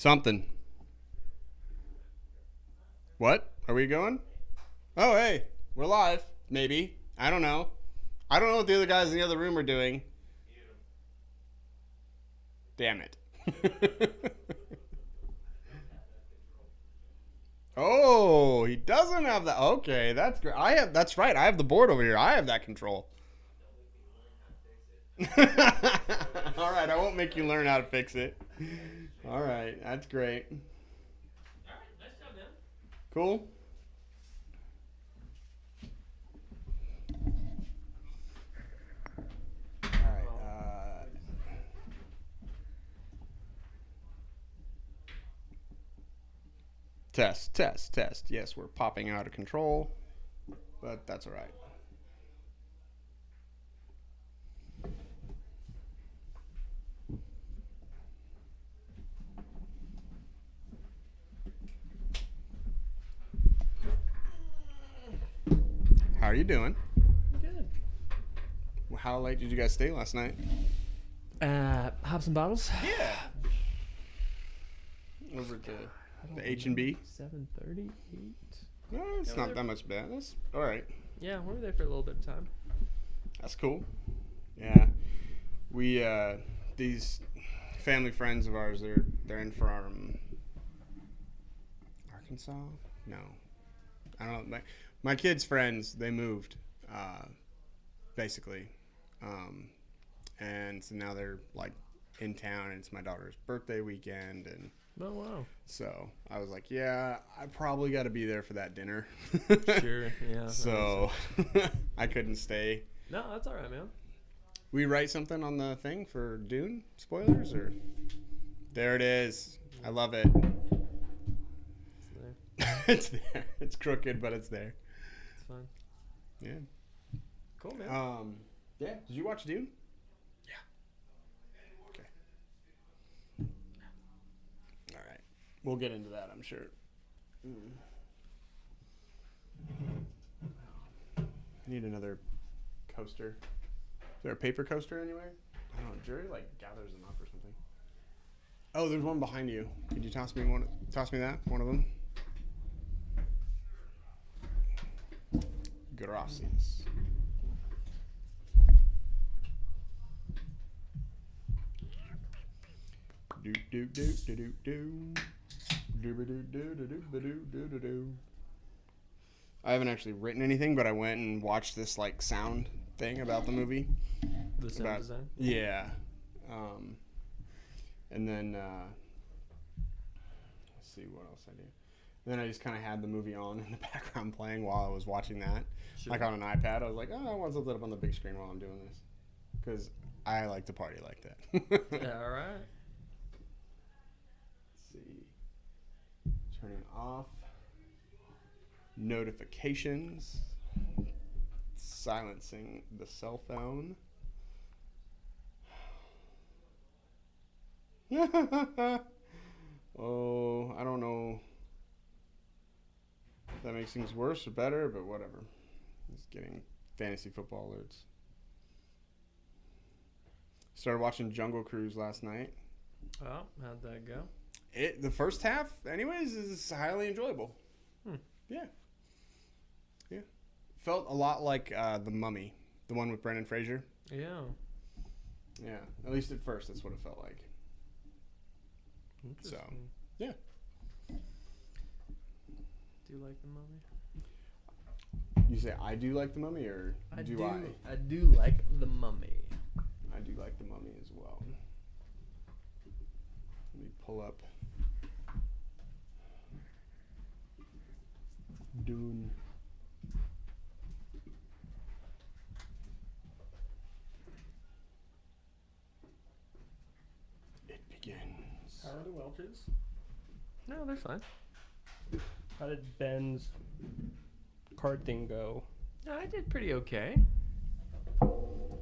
Something. What? Are we going? Oh, hey. We're live. Maybe. I don't know. I don't know what the other guys in the other room are doing. Damn it. Oh, he doesn't have that. Okay, that's great. That's right. I have the board over here. I have that control. All right, I won't make you learn how to fix it. All right, that's great. All right, nice job, man. Cool. All right. Test, test, test. Yes, we're popping out of control, but that's all right. How are you doing? Good. How late did you guys stay last night? Hops and bottles. Yeah. Over to the H&B. 7:30, 8. No, it's not that much bad. That's all right. Yeah, we were there for a little bit of time. That's cool. Yeah, we these family friends of ours. They're in from Arkansas. No, I don't know. My kids' friends, they moved, basically, and so now they're like in town. And it's my daughter's birthday weekend, and Oh wow. so I was like, yeah, I probably got to be there for that dinner. Sure. Yeah. So I couldn't stay. No, that's all right, man. We write something on the thing for Dune spoilers, or there it is. I love it. It's there. It's there. It's crooked, but it's there. It's fine. Yeah. Cool, man. Yeah. Did you watch Dune? Yeah. Okay. All right. We'll get into that, I'm sure. I need another coaster. Is there a paper coaster anywhere? I don't know. Jerry like gathers them up or something. Oh, there's one behind you. Could you toss me one? Toss me that. One of them. Gracias. Do do do do do do. Do do do do do do do do. I haven't actually written anything, but I went and watched this like sound thing about the movie. The sound design. Yeah. And then let's see what else I do. And then I just kind of had the movie on in the background playing while I was watching that, Sure. like on an iPad. I was like, oh, I want something up on the big screen while I'm doing this, because I like to party like that. Yeah. All right. Let's see. Turning off notifications. Silencing the cell phone. Oh, I don't know if that makes things worse or better, but whatever. Just getting fantasy football alerts. Started watching Jungle Cruise last night. Oh, how'd that go? The first half, anyways, is highly enjoyable. Yeah. Yeah. Felt a lot like The Mummy, the one with Brendan Fraser. Yeah. Yeah. At least at first, that's what it felt like. So, Interesting. yeah. Do you like the Mummy? You say I do like The Mummy, or do I? I do like the Mummy. I do like The Mummy as well. Let me pull up Dune. It begins. How are the Welches? No, they're fine. How did Ben's card thing go? No, I did pretty okay.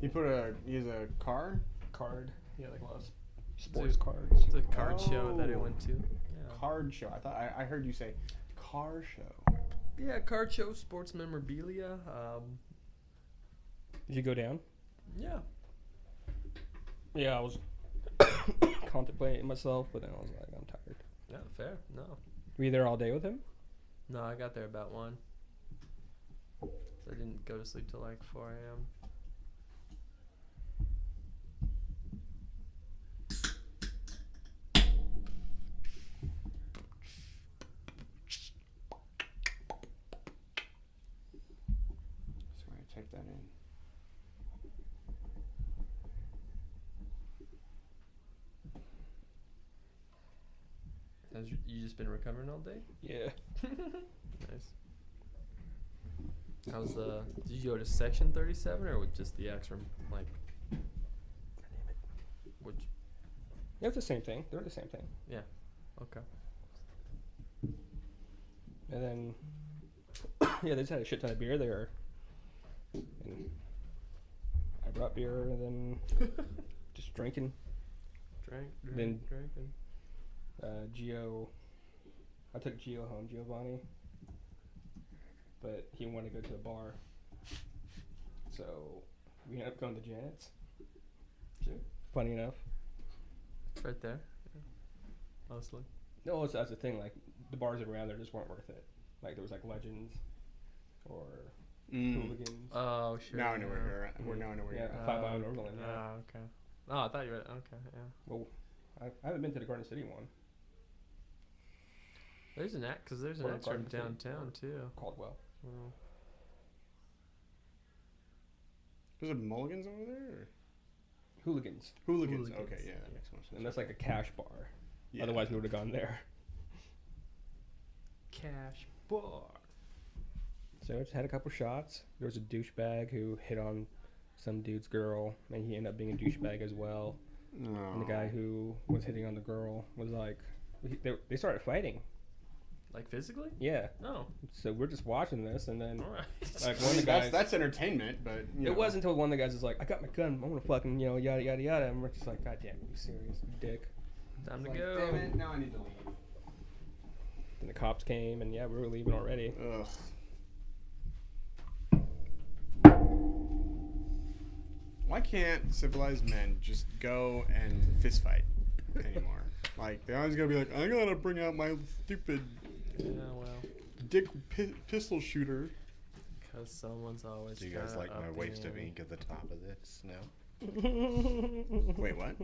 He has a car? Card. Yeah, like a lot of sports Dude. cards. It's a card show that I went to. Yeah. Card show. I heard you say car show. Yeah, card show, sports memorabilia. Did you go down? Yeah. Yeah, I was contemplating myself, but then I was like, I'm tired. Yeah, fair. No. Were you there all day with him? No, I got there about 1. So I didn't go to sleep till like 4 a.m. So I type that in. Has you just been recovering all day? Yeah. Nice. How's the? Did you go to section 37 or with just the X room? Like, which? Yeah, it's the same thing. They're the same thing. Okay. And then, yeah, they just had a shit ton of beer there. And I brought beer and then just drinking. Then- Drinking. I took Gio home, Giovanni, but he wanted to go to the bar, so we ended up going to Janet's. Sure. Funny enough. It's right there. Yeah. Mostly. No, that's the thing. Like the bars around there just weren't worth it. Like there was like Legends or Hooligans. Oh, sure. Now I know yeah. where we're now I know where Yeah, you're at. 5 Island Overland. Yeah. Ah, okay. Oh, I thought you were. Okay, yeah. Well, I haven't been to the Garden City one. There's an act because there's an Or X room Garden City. downtown too. Caldwell. Oh. Is it Mulligan's over there? Or? Hooligans. Hooligans. Hooligans. Okay, yeah, that makes more sense. And that's like a cash bar. Yeah. Otherwise, we would have gone there. Cash bar. So I just had a couple shots. There was a douchebag who hit on some dude's girl, and he ended up being a douchebag as well. No. And the guy who was hitting on the girl was like, they started fighting. Like physically? Yeah. No. So we're just watching this, and then All right. like I one of mean, the guys. that's entertainment, but you know. It wasn't until one of the guys was like, "I got my gun. I want to fucking yada yada yada." And we're just like, "God damn it, you serious, you dick." Time to Like, go. damn it, now I need to leave. And the cops came, and yeah, we were leaving already. Ugh. Why can't civilized men just go and fist fight anymore? Like, they always gotta be like, I gotta bring out my stupid Yeah, well, dick pistol shooter. because someone's always. Do you guys kinda like my up waste of in- ink at the top of this now? Wait, what?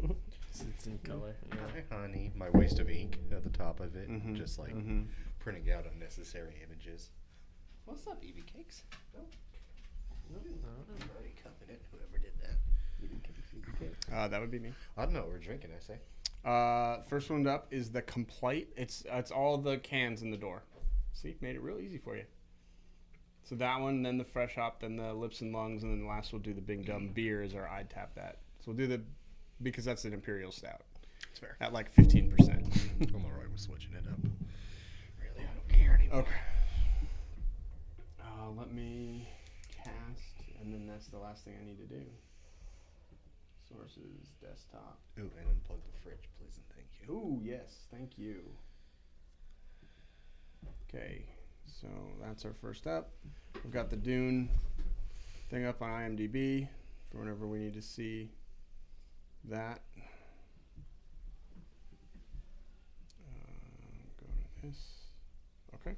It's in color. Yeah. Hi, honey. My waste of ink at the top of it. Mhm, Just like mhm. printing out unnecessary images. What's up, Evie Cakes? Oh, I'm already cupping it. Whoever did that. That would be me. I don't know what we're drinking, I say. First one up is the Complete. It's all the cans in the door. See, made it real easy for you. So that one, then the Fresh Hop, then the Lips and Lungs, and then the last we'll do the Big Dumb Beer is our I'd tap that. So we'll do because that's an Imperial Stout It's fair. at like 15%. I'm alright with switching it up. Really, I don't care anymore. Okay. Let me cast, and then that's the last thing I need to do. Sources, desktop. Ooh, and unplug the fridge, please and thank you. Ooh, yes, thank you. Okay, so that's our first up. We've got the Dune thing up on IMDb for whenever we need to see that. Go to this. Okay.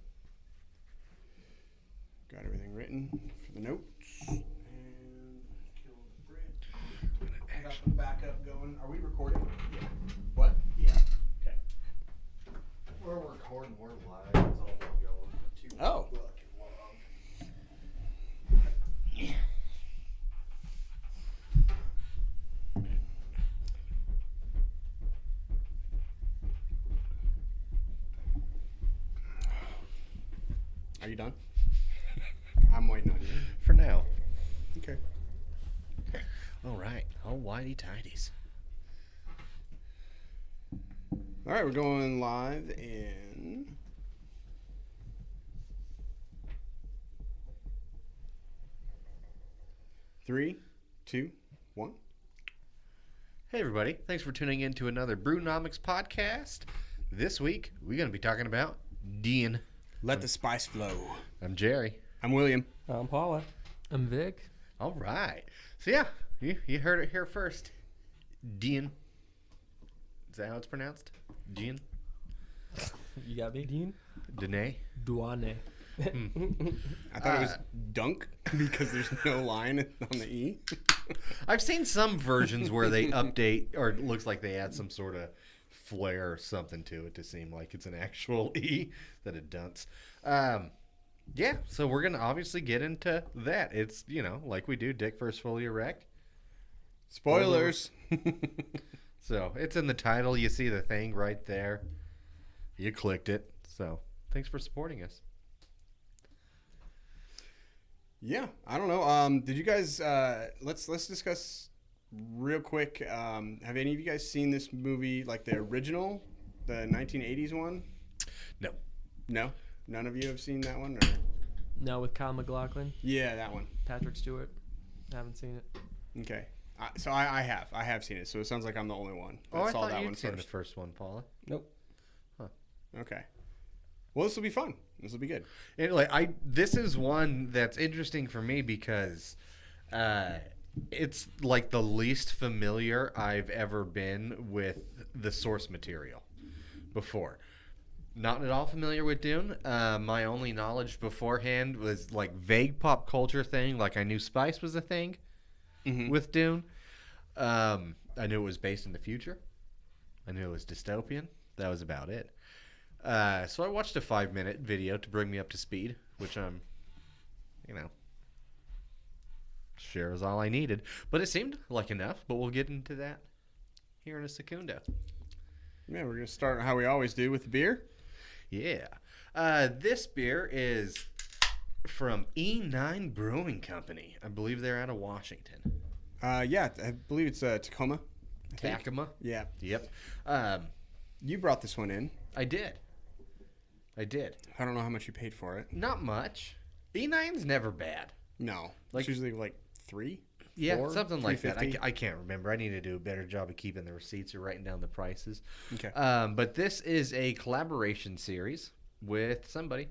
Got everything written for the notes. And kill the fridge. I got the backup going. Are we recording? Yeah. What? Yeah. Okay. We're recording, we're live. It's all going too Oh. fucking long. Are you done? I'm waiting on you. For now. Okay. All right. All whitey tidies. All right, we're going live in 3, 2, 1. Hey, everybody. Thanks for tuning in to another Brewnomics podcast. This week, we're going to be talking about Dune. Let the spice flow. I'm Jerry. I'm William. I'm Paula. I'm Vic. All right. So, yeah, you heard it here first. Dune. Is that how it's pronounced? Dune? You got me? Dune? Danae? Douane. I thought it was dunk because there's no line on the E. I've seen some versions where they update, or it looks like they add some sort of flair or something to it to seem like it's an actual E that it dunks. Yeah, so we're going to obviously get into that. It's, like we do, Dick versus Fully Erect. Spoilers. So it's in the title. You see the thing right there. You clicked it. So thanks for supporting us. Yeah, I don't know. Did you guys? Let's discuss real quick. Have any of you guys seen this movie, like the original, the 1980s one? No. No, none of you have seen that one. Or? No, with Kyle MacLachlan, Yeah, that one. Patrick Stewart. Haven't seen it. Okay. So I have seen it. So it sounds like I'm the only one that I saw thought that you'd one seen first. the first one, Paula. Nope. Okay. Well, this will be fun. This will be good. This is one that's interesting for me because it's like the least familiar I've ever been with the source material before. Not at all familiar with Dune. My only knowledge beforehand was like vague pop culture thing. Like I knew spice was a thing with Dune. I knew it was based in the future. I knew it was dystopian. That was about it. So I watched a 5-minute video to bring me up to speed, which I'm, sure is all I needed. But it seemed like enough, but we'll get into that here in a secundo. Yeah, we're gonna start how we always do with the beer. Yeah. This beer is from E9 Brewing Company. I believe they're out of Washington. Yeah, I believe it's Tacoma. I think. Tacoma? Yeah. Yep. You brought this one in. I did. I don't know how much you paid for it. Not much. E9's never bad. No. Like- It's usually like 3? Yeah, 4, something like that. $3.50? I can't remember. I need to do a better job of keeping the receipts or writing down the prices. Okay. But this is a collaboration series with somebody.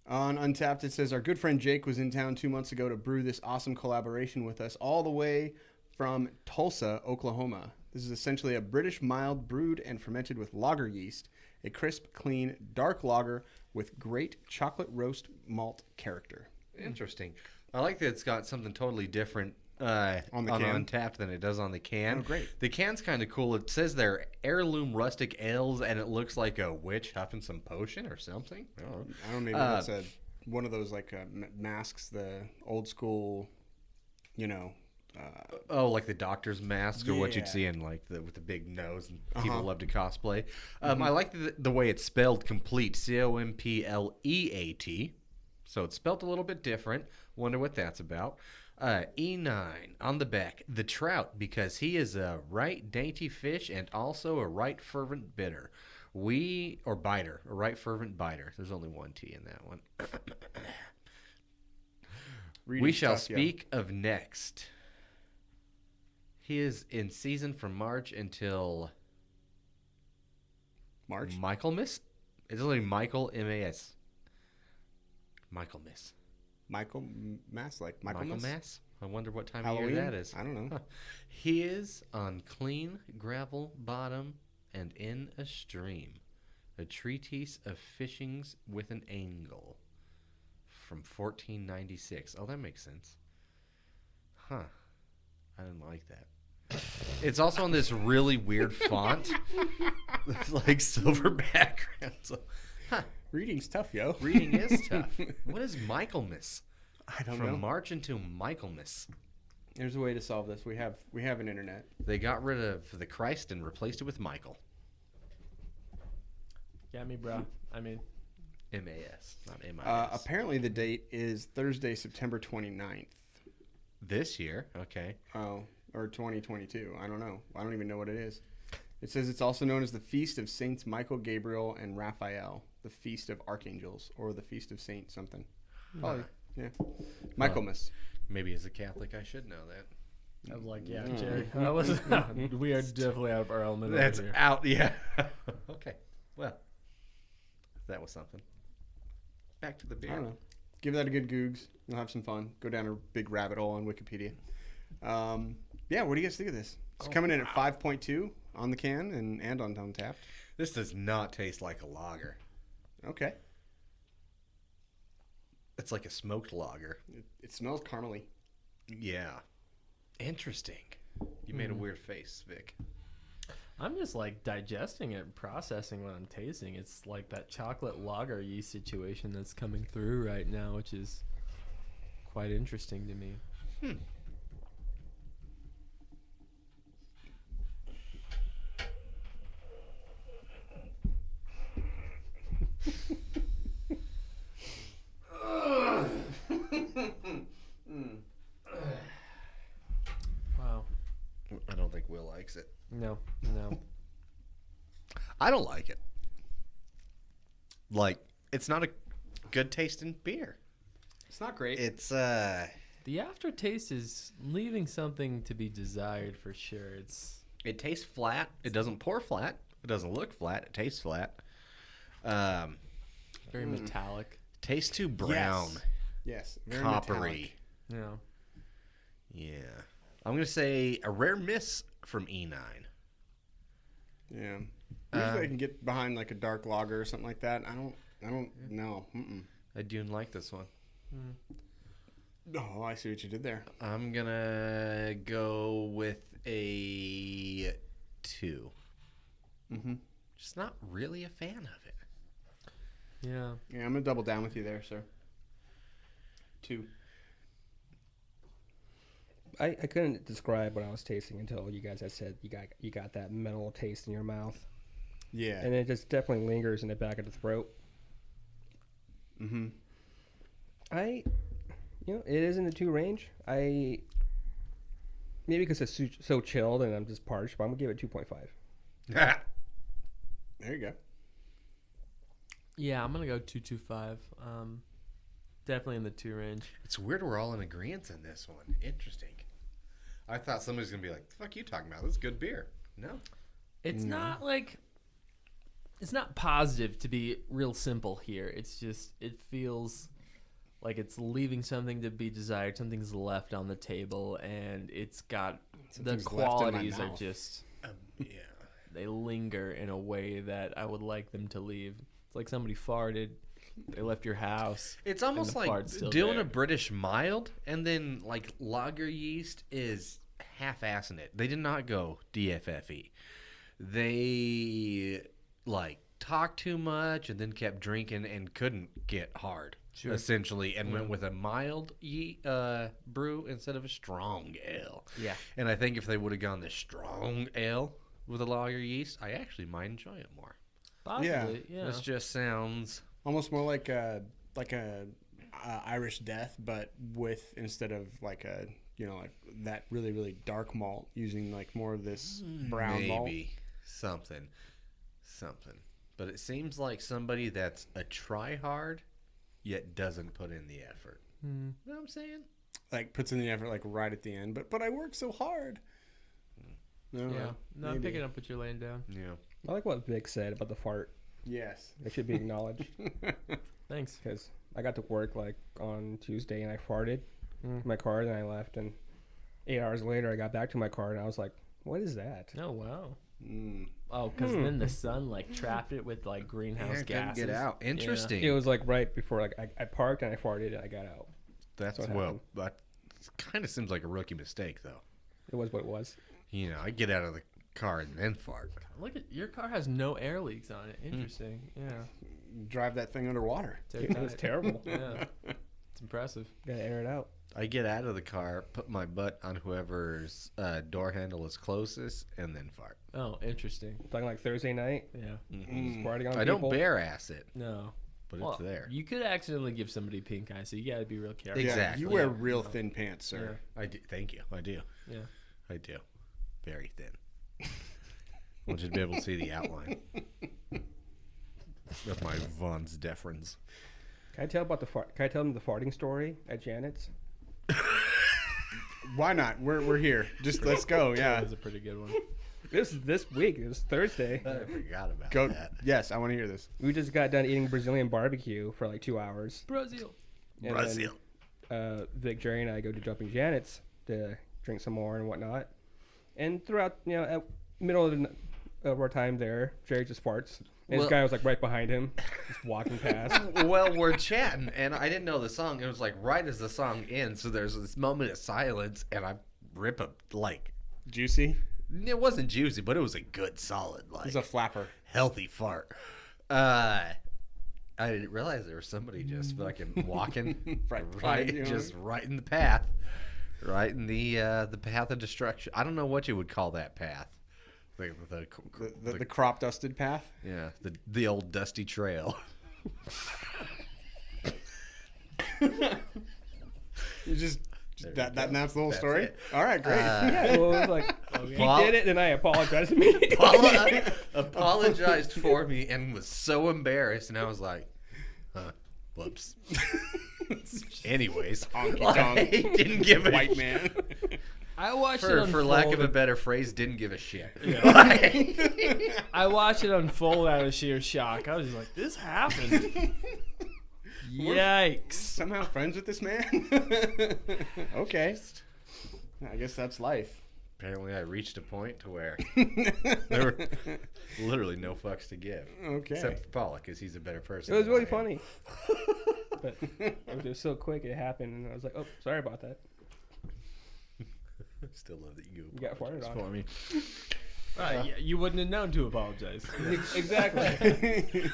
On Untapped, it says, our good friend Jake was in town 2 months ago to brew this awesome collaboration with us all the way from Tulsa, Oklahoma. This is essentially a British mild brewed and fermented with lager yeast, a crisp, clean, dark lager with great chocolate roast malt character. Interesting. I like that it's got something totally different On the can? Untapped than it does on the can. Oh, great. The can's kind of cool. It says they're heirloom rustic ales, and it looks like a witch huffing some potion or something. I don't know. I don't know, maybe that's one of those like masks, the old school, Like the doctor's mask or what you'd Yeah. see in like with the big nose and Uh-huh. people love to cosplay. I like the way it's spelled complete, Compleat. So it's spelled a little bit different. Wonder what that's about. E9 on the back, the trout, because he is a right dainty fish and also a right fervent biter. A right fervent biter. There's only one T in that one. We shall speak of next. He is in season from March until March. Michaelmas. It's only Michael M.A.S. Michaelmas. Michael Mass, like Michael Mass? Michaelmas? I wonder what time Halloween? of year that is. I don't know. Huh. He is on clean gravel bottom and in a stream. A treatise of fishings with an angle. From 1496. Oh, that makes sense. Huh. I didn't like that. It's also on this really weird font. It's like silver background. So, Reading's tough, yo. reading is tough. What is Michaelmas? I don't From know. March into Michaelmas. There's a way to solve this. We have an internet. They got rid of the Christ and replaced it with Michael. Got me, bro. I mean, M-A-S, not M-I-S. Apparently the date is Thursday, September 29th. This year, okay. Oh, or 2022. I don't know. I don't even know what it is. It says it's also known as the Feast of Saints Michael, Gabriel, and Raphael, the Feast of Archangels, or the Feast of Saint something. Probably, yeah. Michaelmas. Maybe as a Catholic, I should know that. I was like, yeah, Mm. Jerry. We are definitely out of our element That's over here. out, yeah. Okay, well, that was something. Back to the I beer. don't know. Give that a good googs. You'll have some fun. Go down a big rabbit hole on Wikipedia. Yeah, what do you guys think of this? It's coming in at 5.2. on the can and on Untapped. This does not taste like a lager. Okay. It's like a smoked lager. It smells caramely. Yeah. Interesting. You made a weird face, Vic. I'm just like digesting it, processing what I'm tasting. It's like that chocolate lager yeast situation that's coming through right now, which is quite interesting to me. Wow. I don't think Will likes it. No. I don't like it. Like, it's not a good tasting beer. It's not great. It's The aftertaste is leaving something to be desired for sure. it tastes flat. It doesn't pour flat. It doesn't look flat. It tastes flat. Very metallic. Tastes too brown. Yes. Very Coppery. metallic. Yeah. Yeah. I'm going to say a rare miss from E9. Yeah. Usually I can get behind like a dark lager or something like that. I don't know. I do like this one. Oh, I see what you did there. I'm going to go with a 2. Mm-hmm. Just not really a fan of it. Yeah. Yeah, I'm gonna double down with you there, sir. 2. I couldn't describe what I was tasting until you guys had said you got that metal taste in your mouth, Yeah. and it just definitely lingers in the back of the throat. Mm-hmm. It is in the 2 range. Maybe because it's so chilled and I'm just parched, but I'm gonna give it 2.5. There you go. Yeah, I'm gonna go 2.25. Definitely in the 2 range. It's weird we're all in agreement in this one. Interesting. I thought somebody's going to be like, the fuck you talking about? This is good beer. No. It's not like it's not positive to be real simple here. It's just it feels like it's leaving something to be desired. Something's left on the table, and it's got Something's the left in my qualities are mouth. just Yeah. they linger in a way that I would like them to leave. It's like somebody farted. They left your house. It's almost the like fart's still doing there. a British mild, and then like lager yeast is half-assing it. They did not go DFFE. They like talked too much and then kept drinking and couldn't get hard, essentially, and went with a mild brew instead of a strong ale. Yeah. And I think if they would have gone the strong ale with a lager yeast, I actually might enjoy it more. Possibly. Yeah. This just sounds... Almost more like a Irish Death, but with instead of like a like that really really dark malt, using like more of this brown malt. Maybe something. But it seems like somebody that's a try-hard, yet doesn't put in the effort. You know what I'm saying? Like puts in the effort like right at the end, but I work so hard. No, Yeah. No, I'm picking up what you're laying down. Yeah. I like what Vic said about the fart. Yes. It should be acknowledged Thanks. because I got to work like on Tuesday and I farted in my car and I left, and 8 hours later I got back to my car and I was like, "What is that?" Oh wow. Mm. Oh, because then the sun like trapped it with like greenhouse Couldn't gases. get out. Interesting. It was like right before like I parked and I farted and I got out. That's what well, happened. that kind of seems like a rookie mistake, though. It was what it was. I get out of the car and then fart. Look at your car has no air leaks on it. Interesting. Yeah. Drive that thing underwater. It was terrible. Yeah. It's impressive. Gotta air it out. I get out of the car, put my butt on whoever's door handle is closest, and then fart. Oh, interesting. Talking like Thursday night, Yeah. farting on I people. don't bare ass it, No. but Well, it's there. You could accidentally give somebody pink eye, so you got to be real careful. Exactly. Yeah, you wear Yeah. real thin pants, sir. I do. Thank you. I do. Yeah. I do. Very thin. I want you to be able to see the outline of my Vaughn's deferens. Can I tell about Can I tell them the farting story at Janet's? Why not? We're here. Just let's go. That Yeah. was a pretty good one. This week. It was Thursday. I forgot about Go. that. Yes, I want to hear this. We just got done eating Brazilian barbecue for like 2 hours. Brazil. And Brazil. Then, Vic, Jerry, and I go to Jumping Janet's to drink some more and whatnot. And throughout, middle of our time there, Jerry just farts. And Well- this guy was like right behind him, just walking past. Well, we're chatting, and I didn't know the song. It was like right as the song ends, so there's this moment of silence, and I rip a Juicy. It wasn't juicy, but it was a good, solid, He's a flapper. healthy fart. I didn't realize there was somebody just fucking walking Right right, behind you. just right in the path, right in the path of destruction. I don't know what you would call that path. The crop dusted path. Yeah, the old dusty trail. You just that's the whole That's story. it. All right, great. Yeah, well, it was like, he Paul- did it, and I apologized immediately. Paula apologized for me and was so embarrassed, and I was like, whoops. Anyways, Honky tonk. didn't give a White man. I watched it for unfold. lack of a better phrase, didn't give a shit. I watched it unfold out of sheer shock. I was just like, "This happened." Yikes! Somehow friends with this man. Okay. I guess that's life. Apparently, I reached a point to where there were literally no fucks to give. Okay. Except for Paula, because he's a better person. It was than really I am. funny. But it was so quick, it happened, and I was like, oh, sorry about that. Still love that you You got farted on. for me. Right, you wouldn't have known to apologize. Exactly.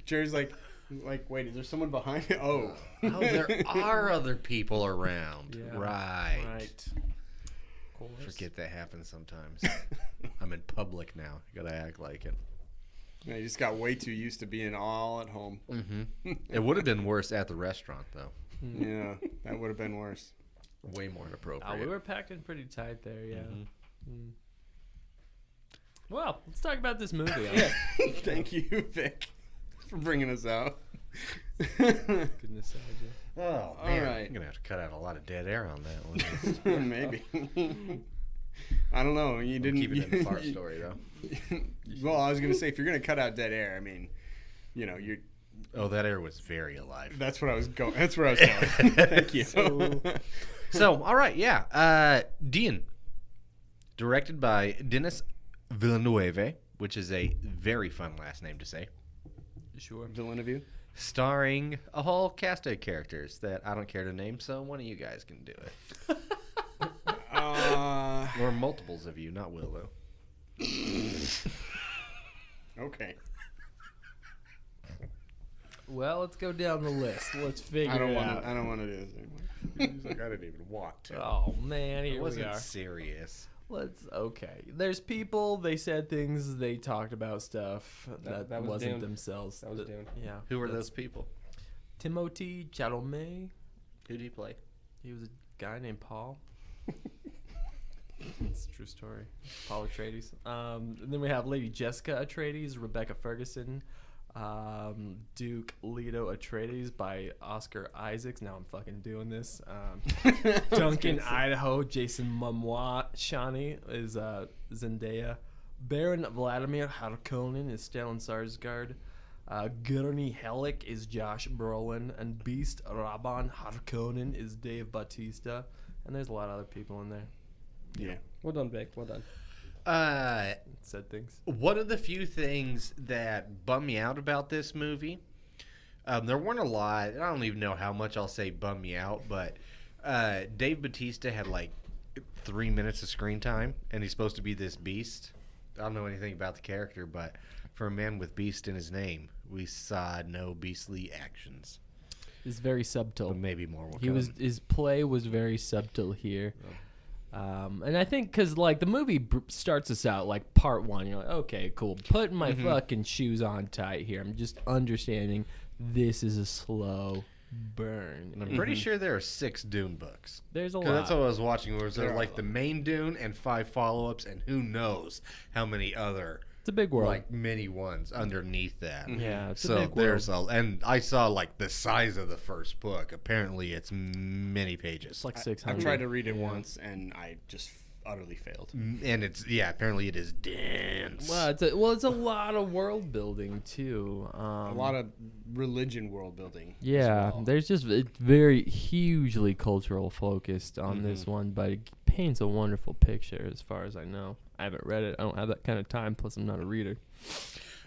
Jerry's like, wait, is there someone behind you? Oh. Oh, there are other people around. Yeah. Right. Right. Of course. Forget that happens sometimes. I'm in public now. You gotta act like it. Yeah, you just got way too used to being all at home. Mm-hmm. It would have been worse at the restaurant, though. Yeah, that would have been worse. Way more inappropriate. We were packed in pretty tight there, yeah. Mhm. Mm. Well, let's talk about this movie. Thank you, Vic, for bringing us out. Good nostalgia. Oh, All man. right. I'm gonna have to cut out a lot of dead air on that one. Maybe. I don't know. You didn't Keep it in the fart story, though. Well, I was gonna say if you're gonna cut out dead air, I mean, you're. Oh, that air was very alive. That's what I was going. That's where I was going. Thank you. So, all right, yeah. Dune, directed by Denis Villeneuve, which is a very fun last name to say. Sure. Villeneuve. Starring a whole cast of characters that I don't care to name, so one of you guys can do it. Or multiples of you, not Will, though. Okay. Well, let's go down the list. Let's figure I don't it want out. to. I don't want to do this anymore. He's like, I didn't even want to. Oh man, It here we wasn't are. serious. Okay. There's people. They said things. They talked about stuff that, That was wasn't Dune. themselves. That was Dune. Yeah. Who were that's those people? Timothée Chalamet. Who did he play? He was a guy named Paul. It's a true story. Paul Atreides. And then we have Lady Jessica Atreides, Rebecca Ferguson, Duke Leto Atreides by Oscar Isaacs. Now I'm fucking doing this. Duncan Idaho, Jason Momoa, Shani is Zendaya. Baron Vladimir Harkonnen is Stellan Skarsgård. Gurney Hellick is Josh Brolin, and Beast Rabban Harkonnen is Dave Bautista, and there's a lot of other people in there. Yeah. Well done, Vic. Well done. Said things. One of the few things that bummed me out about this movie, there weren't a lot. I don't even know how much I'll say bummed me out, but Dave Bautista had like 3 minutes of screen time, and he's supposed to be this beast. I don't know anything about the character, but for a man with beast in his name, we saw no beastly actions. It's very subtle. But maybe more will He come. was his play was very subtle here. And I think because like the movie starts us out like part one, you're like, okay, cool, putting my fucking shoes on tight here. I'm just understanding this is a slow burn. And I'm pretty sure there are 6 Dune books. There's a 'Cause lot. that's what I was watching. Was there There are like a the main Dune and 5 follow-ups, and who knows how many other It's a big world. like mini ones underneath that. Yeah, it's a So big there's world. and I saw like the size of the first book. Apparently, it's many pages. It's like I 600. tried to read it once and I just utterly failed. And it's apparently it is dense. Well, it's a lot of world building too. A lot of religion world building. Yeah, as well. there's just it's very hugely cultural focused on this one, but it paints a wonderful picture, as far as I know. I haven't read it. I don't have that kind of time. Plus, I'm not a reader.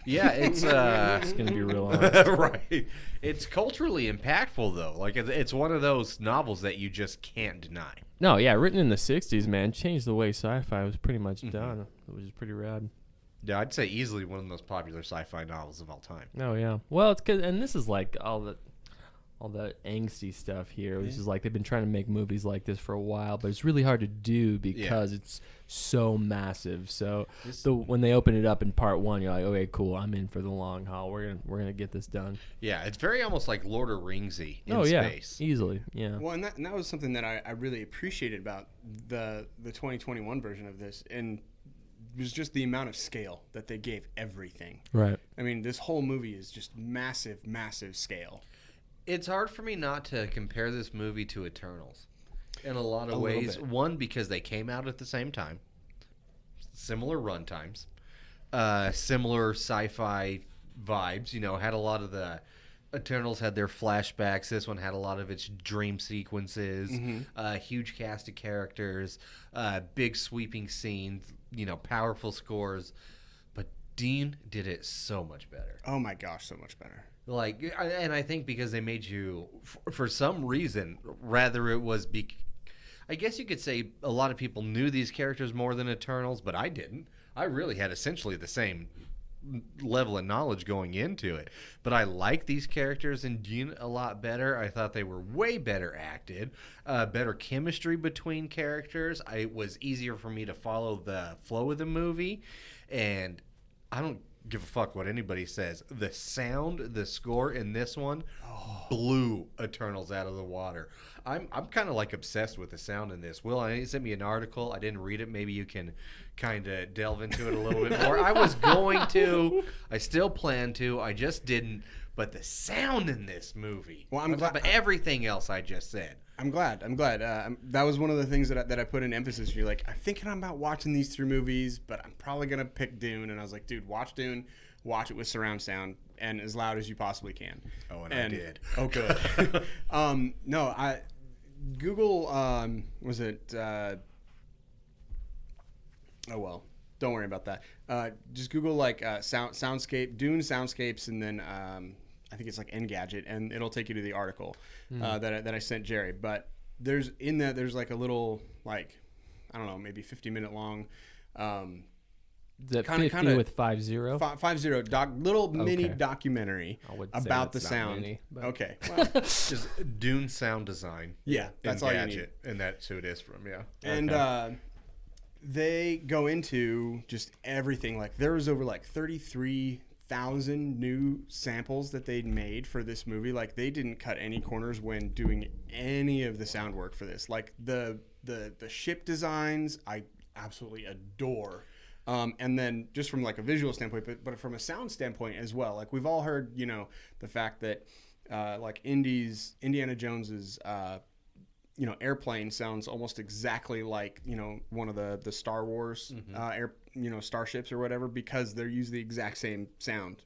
Yeah, it's Just gonna be real honest. right. It's culturally impactful though. Like it's one of those novels that you just can't deny. No, yeah, written in the '60s, man, changed the way sci-fi was pretty much done, which is pretty rad. Yeah, I'd say easily one of the most popular sci-fi novels of all time. Oh yeah. Well, it's good, and this is like all the angsty stuff here, which is like they've been trying to make movies like this for a while, but it's really hard to do because it's so massive. So when they open it up in part 1, you're like, okay, cool, I'm in for the long haul. We're gonna get this done. Yeah, it's very almost like Lord of Ringsy in space. Easily, yeah. Well, and that was something that I really appreciated about the 2021 version of this, and it was just the amount of scale that they gave everything. Right. I mean, this whole movie is just massive, massive scale. It's hard for me not to compare this movie to Eternals in a lot of ways. One, because they came out at the same time, similar run times, similar sci-fi vibes. You know, had a lot of the Eternals had their flashbacks. This one had a lot of its dream sequences, huge cast of characters, big sweeping scenes, you know, powerful scores. But Dune did it so much better. Oh my gosh, so much better. Like, and I think because they made you, for some reason, rather it was, I guess you could say a lot of people knew these characters more than Eternals, but I didn't. I really had essentially the same level of knowledge going into it. But I like these characters in Dune a lot better. I thought they were way better acted, better chemistry between characters. It was easier for me to follow the flow of the movie, and I don't give a fuck what anybody says. The sound, the score in this one blew Eternals out of the water. I'm kind of like obsessed with the sound in this. Will, I sent me an article. I didn't read it. Maybe you can kind of delve into it a little bit more. I was going to. I still plan to. I just didn't. But the sound in this movie, well, I'm glad. But everything else I just said. I'm glad. That was one of the things that I put in emphasis. You're like, I'm thinking about watching these 3 movies, but I'm probably going to pick Dune. And I was like, dude, watch Dune. Watch it with surround sound and as loud as you possibly can. Oh, and I did. Oh, good. No, Google, was it, oh, well, don't worry about that. Just Google, like, soundscape, Dune soundscapes, and then I think it's like Engadget, and it'll take you to the article that I sent Jerry. But there's like a little, like, I don't know, maybe 50-minute long. Is that 50 with 50? 50 little mini documentary about the sound. Mini, okay, well, Just Dune sound design. Yeah, that's all you need. And that's who it is from. Yeah, and they go into just everything. Like there was over like 33,000 new samples that they'd made for this movie. Like they didn't cut any corners when doing any of the sound work for this. Like the ship designs, I absolutely adore. And then just from like a visual standpoint, but from a sound standpoint as well. Like we've all heard, you know, the fact that like Indiana Jones's airplane sounds almost exactly like, you know, one of the Star Wars starships or whatever, because they're using the exact same sound.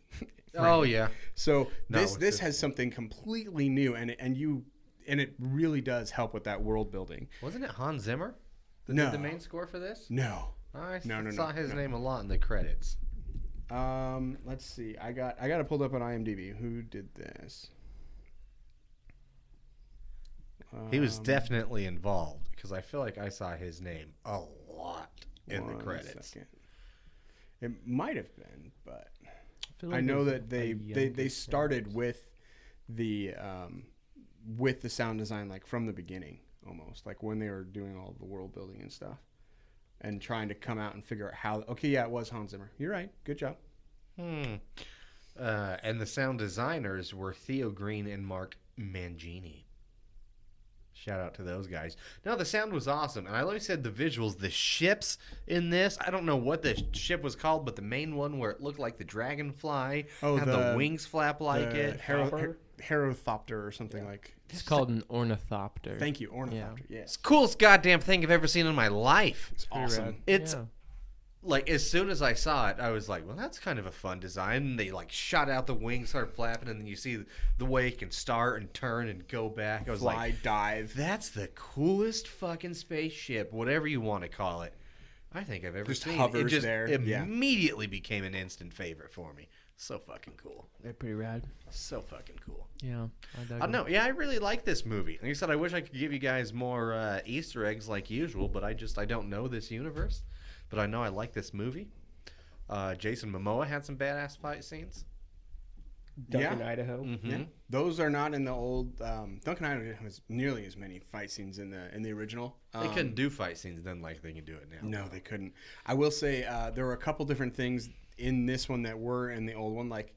Oh yeah. So this has something completely new, and it really does help with that world building. Wasn't it Hans Zimmer that No. did the main score for this? No. I saw his name a lot in the credits. Let's see. I got it pulled up on IMDb. Who did this? He was definitely involved because I feel like I saw his name a lot in the credits. Second. It might have been, but like I know that they started with the sound design like from the beginning, almost like when they were doing all the world building and stuff, and trying to come out and figure out how. Okay, yeah, it was Hans Zimmer. You're right. Good job. And the sound designers were Theo Green and Mark Mangini. Shout out to those guys. No, the sound was awesome. And I always said the visuals, the ships in this, I don't know what the ship was called, but the main one where it looked like the dragonfly, had the wings flap like it. Herothopter or something like. It's called an ornithopter. Thank you, ornithopter. Yeah. It's the coolest goddamn thing I've ever seen in my life. It's awesome. It's like as soon as I saw it, I was like, well, that's kind of a fun design. And they like shot out the wings, started flapping, and then you see the way it can start and turn and go back. I was Fly, like, dive. that's the coolest fucking spaceship, whatever you want to call it, I think I've ever Just seen. hovers It just there. Yeah. immediately became an instant favorite for me. So fucking cool. They're pretty rad. So fucking cool. Yeah, I dug I don't know. Yeah, I really like this movie. Like I said, I wish I could give you guys more Easter eggs like usual, but I don't know this universe. But I know I like this movie. Jason Momoa had some badass fight scenes. Duncan, Yeah. Idaho. Mm-hmm. Yeah. Those are not in the old. Duncan Idaho has nearly as many fight scenes in the original. They couldn't do fight scenes then like they can do it now. No, they couldn't. I will say there were a couple different things in this one that were in the old one. Like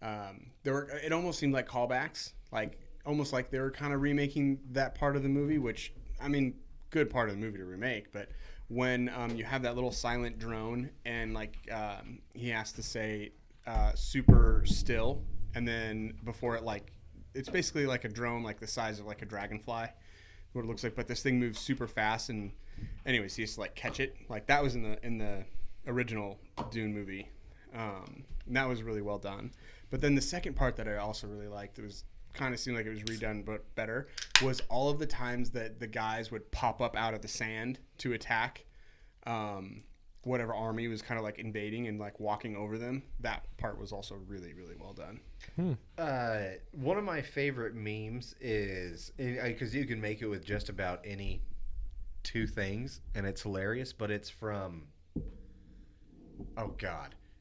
there were. It almost seemed like callbacks, like almost like they were kind of remaking that part of the movie. Which I mean, good part of the movie to remake. But when you have that little silent drone and like he has to say super still, and then before it like it's basically like a drone like the size of like a dragonfly, what it looks like, but this thing moves super fast. And anyways, he has to like catch it. Like that was in the original Dune movie, and that was really well done. But then the second part that I also really liked, it was kind of seemed like it was redone but better, was all of the times that the guys would pop up out of the sand to attack whatever army was kind of like invading and like walking over them. That part was also really, really well done. One of my favorite memes is because you can make it with just about any two things, and it's hilarious. But it's from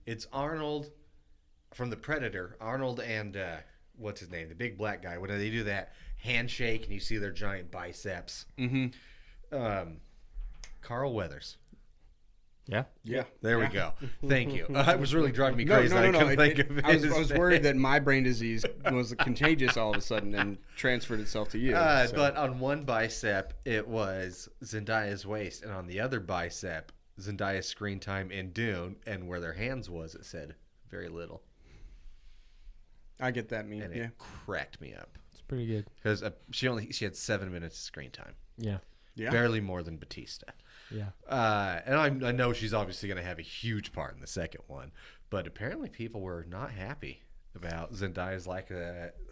it's Arnold from The Predator. Arnold and what's his name, the big black guy. When they do that handshake and you see their giant biceps. Mm-hmm. Carl Weathers. Yeah. Yeah. There we go. Thank you. It was really driving me No, crazy. I couldn't think of I his was worried name. that my brain disease was contagious all of a sudden and transferred itself to you. So. But on one bicep, it was Zendaya's waist, and on the other bicep, Zendaya's screen time in Dune, and where their hands was, it said very little. I get that meme. And Yeah. it cracked me up. It's pretty good. Because she had 7 minutes of screen time. Yeah. Yeah. Barely more than Batista. Yeah. And I know she's obviously going to have a huge part in the second one, but apparently people were not happy about Zendaya's lack of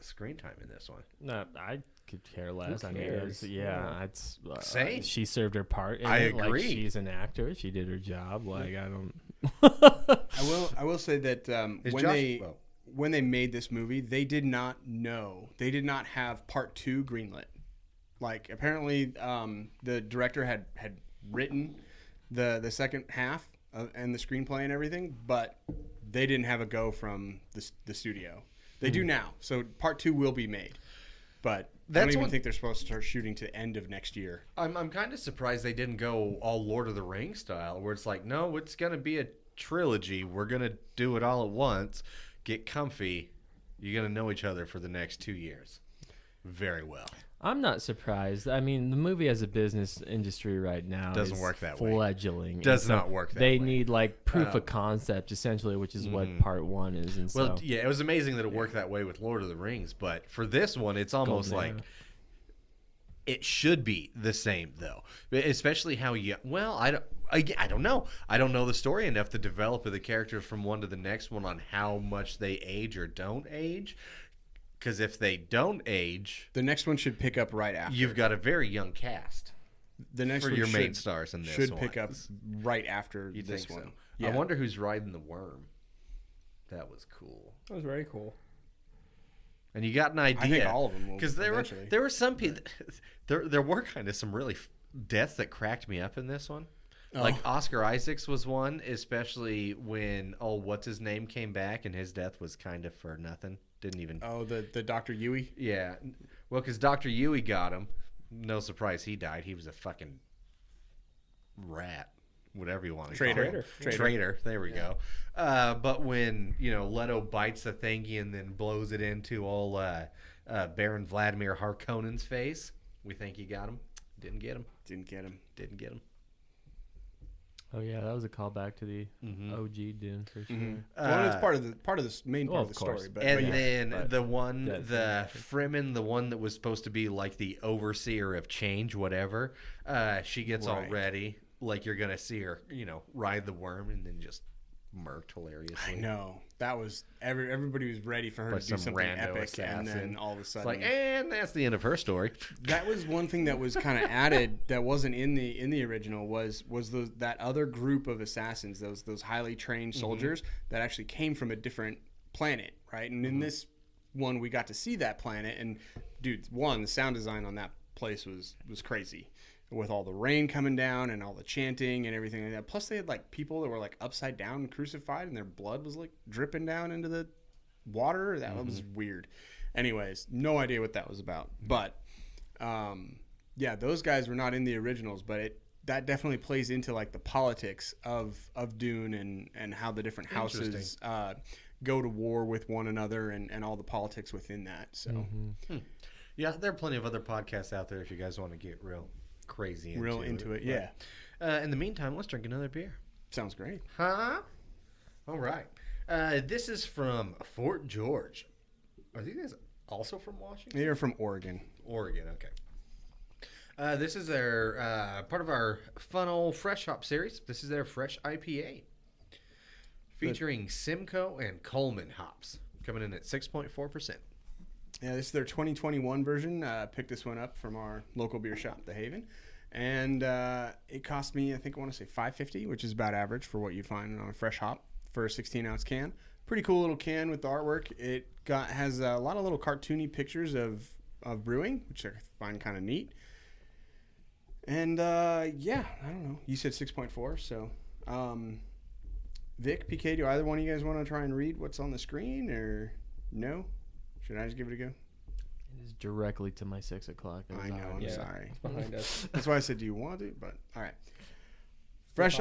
screen time in this one. No, I could care less. I mean, cares? it's Same. she served her part. In I it. Like, agree. she's an actor. She did her job. Like I don't. I will say that Is when Josh- when they made this movie, they did not have part 2 greenlit. Like apparently the director had written the second half and the screenplay and everything, but they didn't have a go from the studio. They do now, so part 2 will be made, but I don't even think they're supposed to start shooting to the end of next year. I'm kind of surprised they didn't go all Lord of the Rings style, where it's like, no, it's going to be a trilogy. We're going to do it all at once. Get comfy. You're going to know each other for the next 2 years. Very well. I'm not surprised. I mean, the movie as a business industry right now Doesn't is work that way. fledgling. Does And so not work that They way. need like proof of concept, essentially, which is what part 1 is. And Well, so yeah, it was amazing that it worked that way with Lord of the Rings, but for this one, it's almost Golden like era. it should be the same, though. Especially how you. Well, I don't know. I don't know the story enough to develop the characters from one to the next one on how much they age or don't age. Because if they don't age, The next one should pick up right after. you've got a very young cast the next for one your main should- stars in this should one. pick up right after You'd this think one. so. Yeah. I wonder who's riding the worm. That was cool. That was very cool. And you got an idea. I think all of them will Because eventually. there were some people. There were kind of some really deaths that cracked me up in this one. Like Oscar Isaacs was one, especially when what's his name came back and his death was kind of for nothing. Didn't even. Oh, the Dr. Yui. Yeah, well, because Dr. Yui got him. No surprise, he died. He was a fucking rat, whatever you want to Traitor. call it. Traitor. Traitor. There we go. But when Leto bites the thingy and then blows it into all Baron Vladimir Harkonnen's face, we think he got him. Didn't get him. Didn't get him. Didn't get him. oh yeah, that was a callback to the OG Dune for sure. Well, it's part of the main part well, of the of course. story. But, And but yeah. then but the one, that's the Fremen, the one that was supposed to be like the overseer of change, whatever, she gets all Right. ready. like you're gonna see her, ride the worm and then just murked hilariously. I know that was everybody was ready for her By to do some something rando epic, assassin. and then all of a It's sudden, like, and that's the end of her story. that was one thing that was kind of added that wasn't in the original was that other group of assassins, those highly trained soldiers that actually came from a different planet, right? And in this one, we got to see that planet, and dude, the sound design on that place was crazy, with all the rain coming down and all the chanting and everything like that. Plus, they had like people that were like upside down and crucified, and their blood was like dripping down into the water. That was weird. Anyways, no idea what that was about. But yeah, those guys were not in the originals, but that definitely plays into like the politics of Dune and how the different houses go to war with one another and all the politics within that. So Yeah, there are plenty of other podcasts out there if you guys want to get real crazy into it. Yeah. In the meantime, let's drink another beer. Sounds great. Huh? All right. This is from Fort George. Are these guys also from Washington? They're from Oregon. Oregon, okay. This is their part of our Funnel Fresh Hop series. This is their Fresh IPA. Featuring Simcoe and Coleman hops. Coming in at 6.4%. Yeah, this is their 2021 version. Picked this one up from our local beer shop, The Haven. And it cost me, I want to say $5.50, which is about average for what you find on a fresh hop for a 16-ounce can. Pretty cool little can with the artwork. It has a lot of little cartoony pictures of brewing, which I find kind of neat. And yeah, I don't know. You said 6.4, so Vic, PK, do either one of you guys want to try and read what's on the screen, or no? Should I just give it a go? It is directly to my 6 o'clock. I know. I'm sorry. It's behind us. That's why I said, do you want to? But all right. Fresh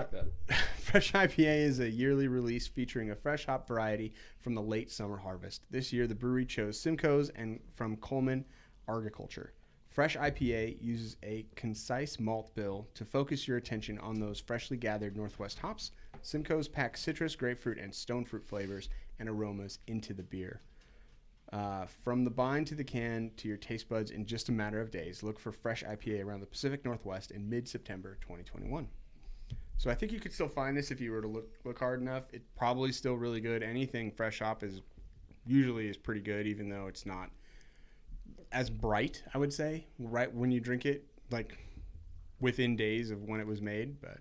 Fresh IPA is a yearly release featuring a fresh hop variety from the late summer harvest. This year, the brewery chose Simcoe's and from Coleman Agriculture. Fresh IPA uses a concise malt bill to focus your attention on those freshly gathered Northwest hops. Simcoe's pack citrus, grapefruit, and stone fruit flavors and aromas into the beer. From the bind to the can to your taste buds in just a matter of days, look for Fresh IPA around the Pacific Northwest in mid-September 2021. So I think you could still find this if you were to look hard enough. It's probably still really good. Anything fresh hop is pretty good, even though it's not as bright, I would say, right when you drink it, like within days of when it was made. But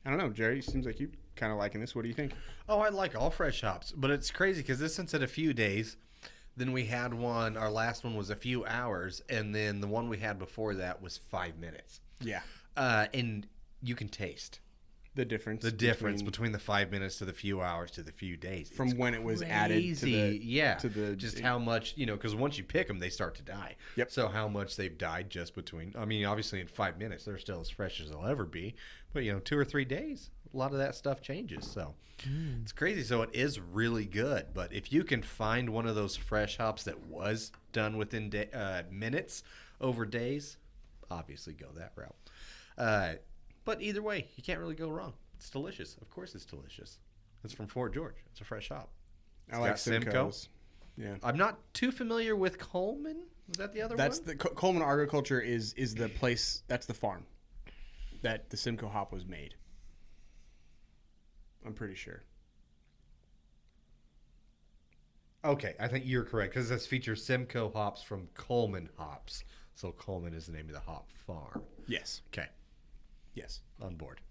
I don't know, Jerry, seems like you kind of liking this. What do you think? Oh, I like all fresh hops, but it's crazy because this one's at a few days. Then we had one, our last one was a few hours, and then the one we had before that was 5 minutes. Yeah. And you can taste The difference between the 5 minutes to the few hours to the few days. from It's when it was crazy. added to the just how much, because once you pick them, they start to die. Yep. So how much they've died just between, obviously in 5 minutes, they're still as fresh as they'll ever be. But, 2 or 3 days, a lot of that stuff changes. So it's crazy. So it is really good. But if you can find one of those fresh hops that was done within minutes over days, obviously go that route. But either way, you can't really go wrong. It's delicious. Of course it's delicious. It's from Fort George. It's a fresh hop. I like Simcoe's. Yeah. I'm not too familiar with Coleman. Was that the other That's one? the Coleman Agriculture is the place, that's the farm that the Simcoe hop was made. I'm pretty sure. Okay, I think you're correct because this features Simcoe hops from Coleman hops. So Coleman is the name of the hop farm. Yes. Okay, Yes. on board.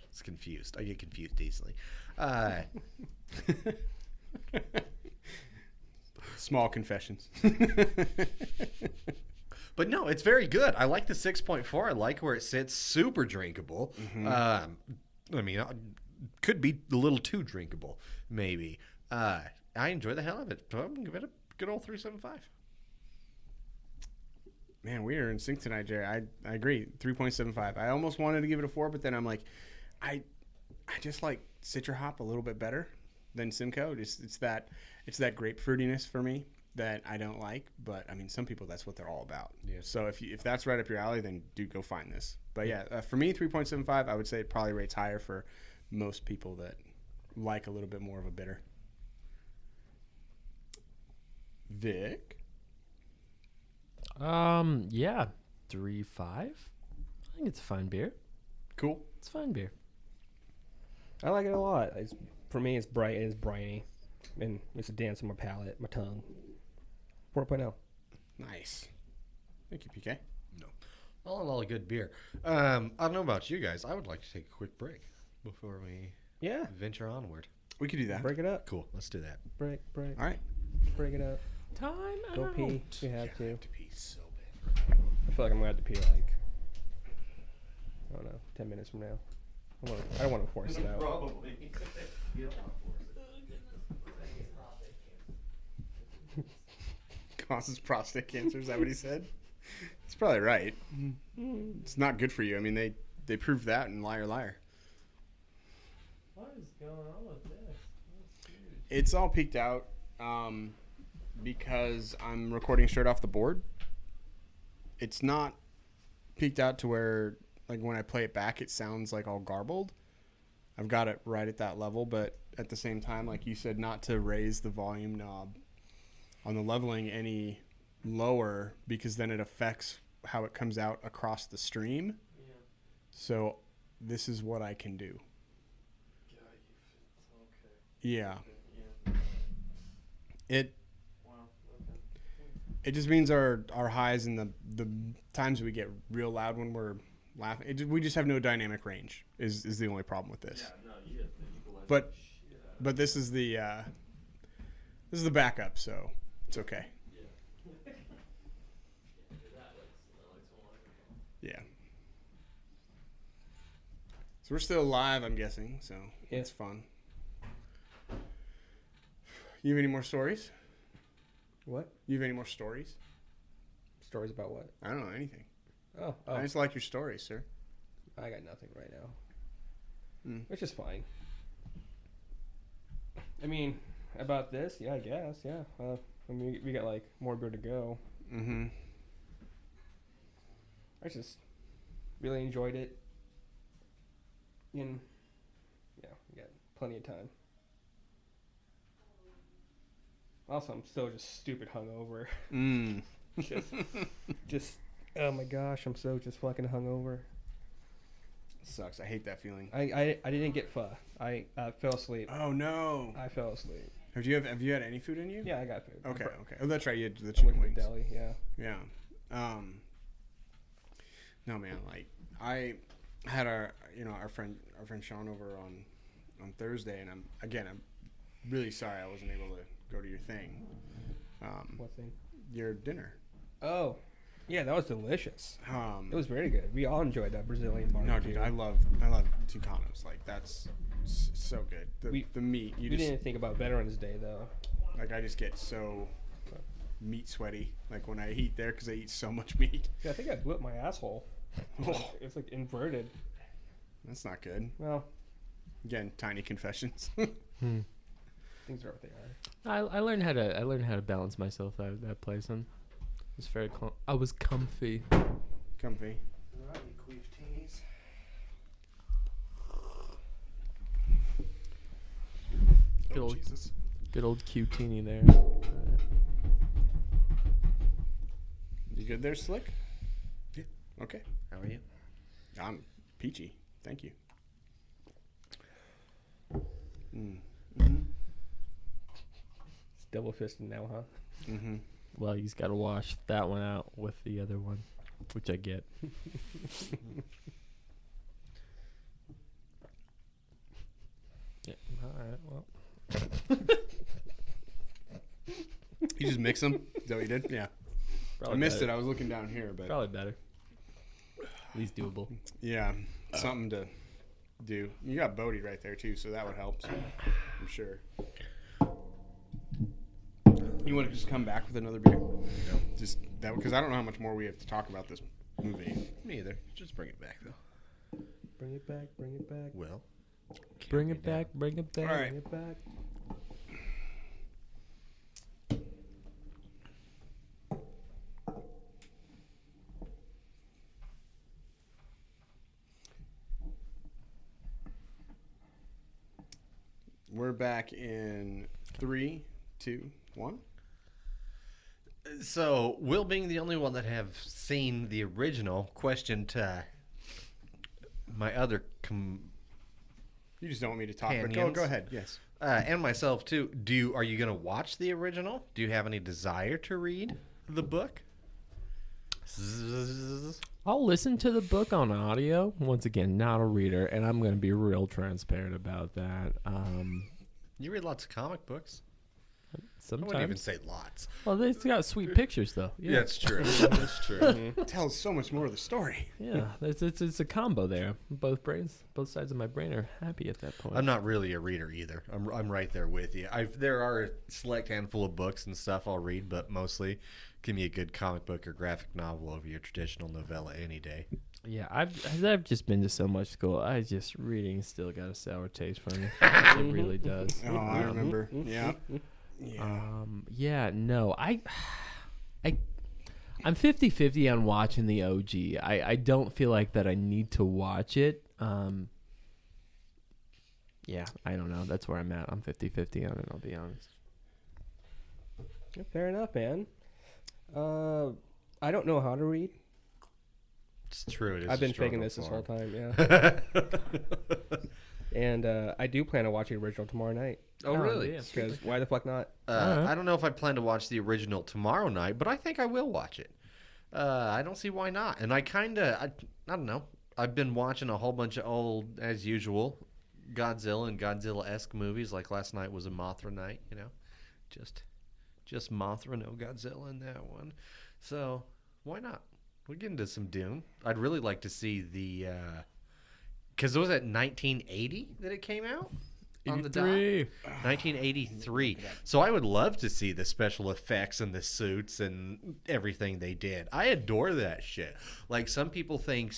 It's confused. I get confused easily. Small confessions. But no, it's very good. I like the 6.4. I like where it sits. Super drinkable. Could be a little too drinkable, maybe. I enjoy the hell of it. So I'm going to give it a good old 3.75. Man, we are in sync tonight, Jerry. I agree. 3.75. I almost wanted to give it a 4, but then I'm like, I just like Citra Hop a little bit better than Simcoe. It's that grapefruitiness for me that I don't like, but some people, that's what they're all about. Yeah. So if that's right up your alley, then go find this. But yeah, for me, 3.75, I would say it probably rates higher for most people that like a little bit more of a bitter. Vic? Yeah, 3.5. I think it's a fine beer. Cool. It's fine beer. I like it a lot. For me, it's bright and it's briny, and it's a dance on my palate, my tongue. 4.0. Nice. Thank you, PK. All in all, a good beer. I don't know about you guys. I would like to take a quick break before we Yeah. venture onward. We could do that. Break it up. Cool. Let's do that. Break. All right. Break it up. Time Go out. pee. We have to. To pee so bad. I feel like I'm gonna have to pee like, I don't know, 10 minutes from now. I don't want to force it out. Probably. You don't want to force it. Causes prostate cancer. Is that what he said? He's probably right. It's not good for you. I mean, they proved that in Liar Liar. What is going on with this? It's all peaked out because I'm recording straight off the board. It's not peaked out to where, like, when I play it back, it sounds like all garbled. I've got it right at that level, but at the same time, like you said, not to raise the volume knob on the leveling any lower because then it affects how it comes out across the stream. Yeah. So this is what I can do. Okay. Yeah. Yeah. It Wow. Okay. it just means our highs and the times we get real loud when we're laughing. We just have no dynamic range is the only problem with this. Yeah. No. You have to equalize But- the shit out of it. But this is the backup, so it's okay. Yeah. So we're still live, I'm guessing. So Yeah. it's fun. You have any more stories? What? You have any more stories? Stories about what? I don't know anything. Oh. I just like your stories, sir. I got nothing right now. Mm. Which is fine. I mean, about this, yeah, I guess, yeah. I mean, we got like more beer to go. Mm-hmm. I just really enjoyed it. And yeah, we got plenty of time. Also, I'm still just stupid hungover. Mm. just, oh my gosh, I'm so just fucking hungover. Sucks. I hate that feeling. I didn't get pho. I fell asleep. Oh no. I fell asleep. Have you had any food in you? Yeah, I got food. Okay. Okay. Oh, that's right. You had the I chicken went to wings. the deli, yeah. Yeah. No man, like I had our friend Sean over on Thursday, and I'm really sorry I wasn't able to go to your thing. What thing? Your dinner. Oh, yeah, that was delicious. It It was very good. We all enjoyed that Brazilian barbecue. no, dude, I love Tucanos. Like that's so good. The meat. We didn't think about Veterans Day though. Like I just get so meat sweaty like when I eat there because I eat so much meat. Yeah, I think I blew up my asshole. Oh, It's like inverted. that's not good. Well, Again, tiny confessions. things are what they are. I learned how to balance myself out of that place, and it was very I was comfy. Comfy. Good Oh, old Jesus. good old Q-teeny there. You good there, Slick? Yeah. Okay. How are you? I'm peachy. Thank you. Mm-hmm. It's double fisted now, huh? Mm-hmm. Well, he's got to wash that one out with the other one, which I get. Yeah. All right. Well. You just mix them? Is that what you did? Yeah. I missed it. I was looking down here, but Probably better. At least doable. yeah, something to do. You got Bodie right there too, so that would help. So I'm sure. You want to just come back with another beer? No. Just that because I don't know how much more we have to talk about this movie. Me either. Just bring it back though. Bring it back, bring it back, Well. Bring it back. Bring it back. All right. bring it back. We're back in 3, 2, 1. So, Will being the only one that have seen the original, questioned my other You just don't want me to talk, but Companions. go ahead. Yes. and myself too. Are you going to watch the original? Do you have any desire to read the book? I'll listen to the book on audio. Once again, not a reader, and I'm going to be real transparent about that. You read lots of comic books. I Sometimes. wouldn't even say lots. Well, they've got sweet pictures, though. Yeah, That's true. That's true. It tells so much more of the story. yeah. It's a combo there. Both sides of my brain are happy at that point. I'm not really a reader either. I'm right there with you. There are a select handful of books and stuff I'll read, but mostly give me a good comic book or graphic novel over your traditional novella any day. Yeah, I've just been to so much school. Reading still got a sour taste for me. It really does. Oh, I remember. Yeah. Yeah. No, I'm 50-50 on watching the OG. I don't feel like that I need to watch it. Yeah, I don't know. That's where I'm at. I'm 50-50 on it, I'll be honest. Yeah, fair enough, man. I don't know how to read. It's true. It is I've been a faking struggle this for whole him. time, yeah. And I do plan on watching the original tomorrow night. Oh, really? Yeah. Because why the fuck not? Alright. I don't know if I plan to watch the original tomorrow night, but I think I will watch it. I don't see why not. And I don't know. I've been watching a whole bunch of old, as usual, Godzilla and Godzilla-esque movies. Like last night was a Mothra night, you know. Just Mothra, no Godzilla in that one. So why not? We'll get into some Dune. I'd really like to see the... Because it was at 1980 that it came out? On the dot? 1983. So I would love to see the special effects and the suits and everything they did. I adore that shit. Like, some people think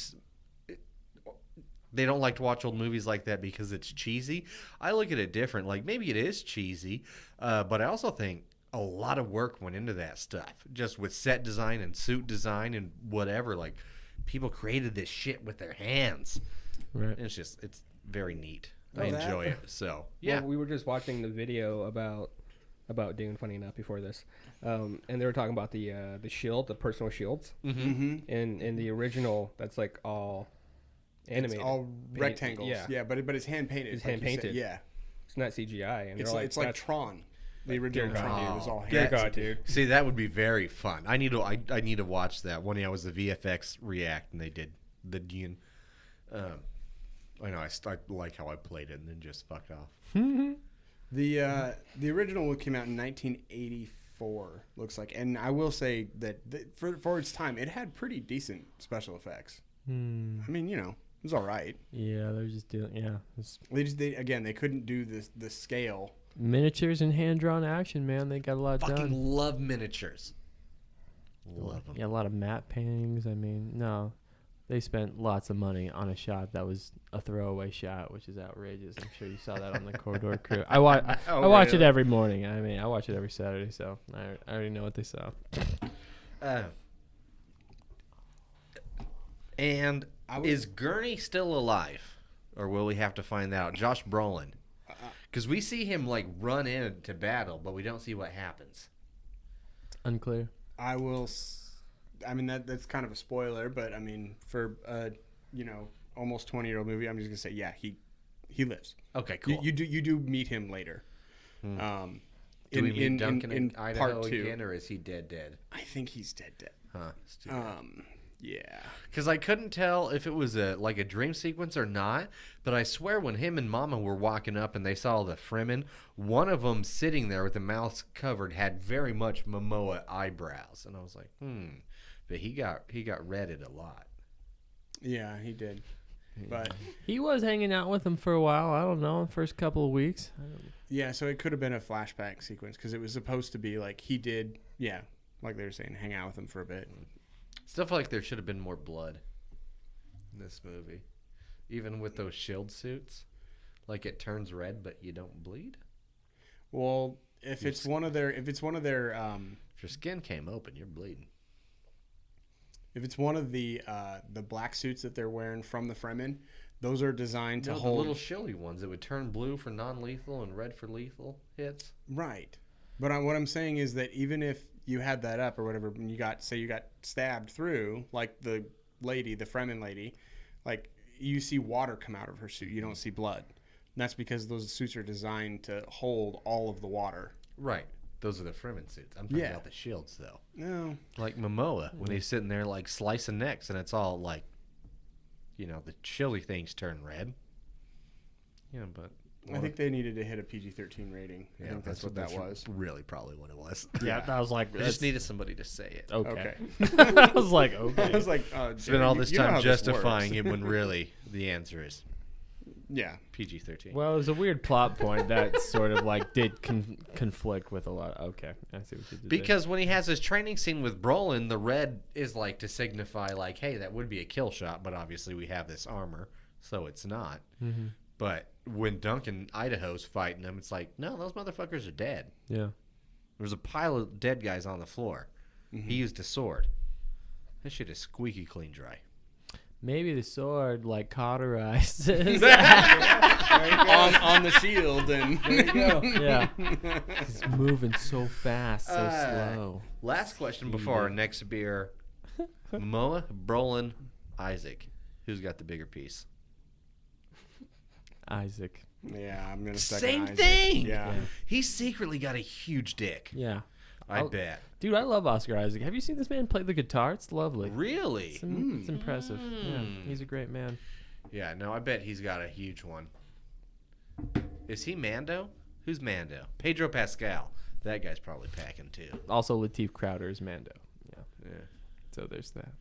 they don't like to watch old movies like that because it's cheesy. I look at it different. Like, maybe it is cheesy, but I also think a lot of work went into that stuff. Just with set design and suit design and whatever. Like, people created this shit with their hands. Right. And it's very neat. I enjoy it. So, yeah. Well, we were just watching the video about Dune, funny enough, before this. And they were talking about the shield, the personal shields. Mm-hmm. And in the original, that's like all animated. It's all rectangles. Yeah. But it's hand painted. It's like hand you said. painted. Yeah. It's not CGI. And It's they're like that's- Tron. The original Dear God. Tron it was all Dear hands. God, dude. See, that would be very fun. I need to watch that. One year I was the VFX React, and they did the Dune. I know, I like how I played it and then just fucked off. The original came out in 1984, looks like, and I will say that for its time, it had pretty decent special effects. I mean, you know, it was all right. Yeah, they're just doing They couldn't do the scale. miniatures and hand drawn action. Man, they got a lot Fucking done. love miniatures. Love them. Yeah, a lot of matte paintings. I mean, no, they spent lots of money on a shot that was a throwaway shot, which is outrageous. I'm sure you saw that on the Corridor Crew. I watch it every morning. I mean, I watch it every Saturday, so I already know what they saw. And is Gurney still alive, or will we have to find out? Josh Brolin, because we see him like run into battle, but we don't see what happens. Unclear. I mean, that's kind of a spoiler, but I mean, for almost 20-year-old movie, I'm just gonna say, yeah, he lives. Okay, cool. You do meet him later. Do we meet Duncan in Idaho part 2. again, or is he dead? I think he's dead. Huh. Yeah. Because I couldn't tell if it was a dream sequence or not, but I swear when him and Mama were walking up and they saw the Fremen, one of them sitting there with the mouth covered had very much Momoa eyebrows, and I was like, But he got redded a lot. Yeah, he did. But He was hanging out with him for a while. I don't know, the first couple of weeks. yeah, so it could have been a flashback sequence because it was supposed to be like he did. Yeah, like they were saying, hang out with him for a bit. Still feel like there should have been more blood in this movie, even with those shield suits. Like it turns red, but you don't bleed. Well, if it's one of their, If your skin came open, you're bleeding. if it's one of the black suits that they're wearing from the Fremen, those are designed to No, hold the little shilly ones that would turn blue for non-lethal and red for lethal hits. right. But what I'm saying is that even if you had that up or whatever, and you got stabbed through, like the Fremen lady, like you see water come out of her suit. You don't see blood. And that's because those suits are designed to hold all of the water. Right. Those are the Fremen suits. I'm talking Yeah. about the shields, though. No. Like Momoa, when he's sitting there, like, slicing necks, and it's all, like, you know, the chili things turn red. Yeah, but... I think they needed to hit a PG-13 rating. I Yeah, think that's what that was. Really probably what it was. Yeah, I was like, I just needed somebody to say it. okay. Okay. I was like, I okay. was like, Spent all this you know time how this justifying works. it when really the answer is Yeah. PG-13. Well, it was a weird plot point that sort of like did conflict with a lot. Okay, I see what you did. Because when he has his training scene with Brolin, the red is like to signify, like, hey, that would be a kill shot, but obviously we have this armor, so it's not. Mm-hmm. But when Duncan Idaho's fighting them, it's like, no, those motherfuckers are dead. Yeah. There's a pile of dead guys on the floor. Mm-hmm. He used a sword. This shit is squeaky clean dry. Maybe the sword like cauterizes. on the shield and There you go. Yeah. He's moving so fast, so slow. Last question before our next beer. Momoa, Brolin, Isaac. Who's got the bigger piece? Isaac. yeah, I'm gonna second Same Isaac. thing. Yeah. He's secretly got a huge dick. Yeah. I bet. Dude, I love Oscar Isaac. Have you seen this man play the guitar? It's lovely. Really? It's impressive. Yeah, he's a great man. Yeah, no, I bet he's got a huge one. Is he Mando? Who's Mando? Pedro Pascal. That guy's probably packing too. Also, Lateef Crowder is Mando. Yeah. Yeah. So there's that.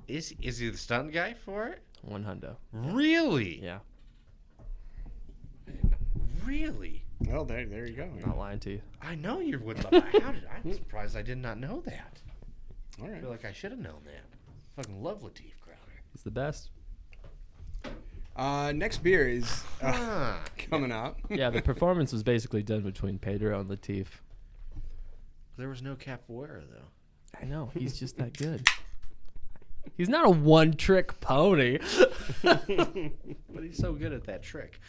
Is he the stunt guy for it? One hundo. Really? Yeah. Really? Well, there you go. Not lying to you. I know you would love I'm surprised I did not know that. All I right. feel like I should have known that. Fucking love Lateef Crowder. He's the best. Next beer is Huh. coming up. Yeah, the performance was basically done between Pedro and Lateef. There was no capoeira though. I know. He's just that good. He's not a one-trick pony. But he's so good at that trick.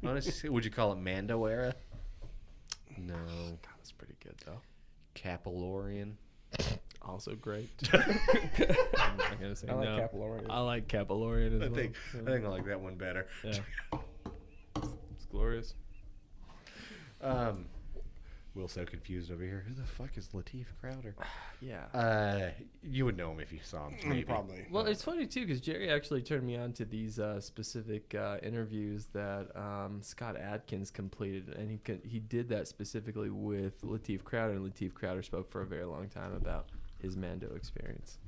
Honestly, would you call it Mando era? No. God, that's pretty good, though. Capilorian. Also great. I'm not gonna say I like no. Capilorian. I like Capilorian as I well. think I like that one better. Yeah. It's glorious. Will's so confused over here. Who the fuck is Lateef Crowder? Yeah. You would know him if you saw him. Maybe. Probably. Well, it's funny too because Jerry actually turned me on to these specific interviews that Scott Adkins completed, and he did that specifically with Lateef Crowder, and Lateef Crowder spoke for a very long time about his Mando experience.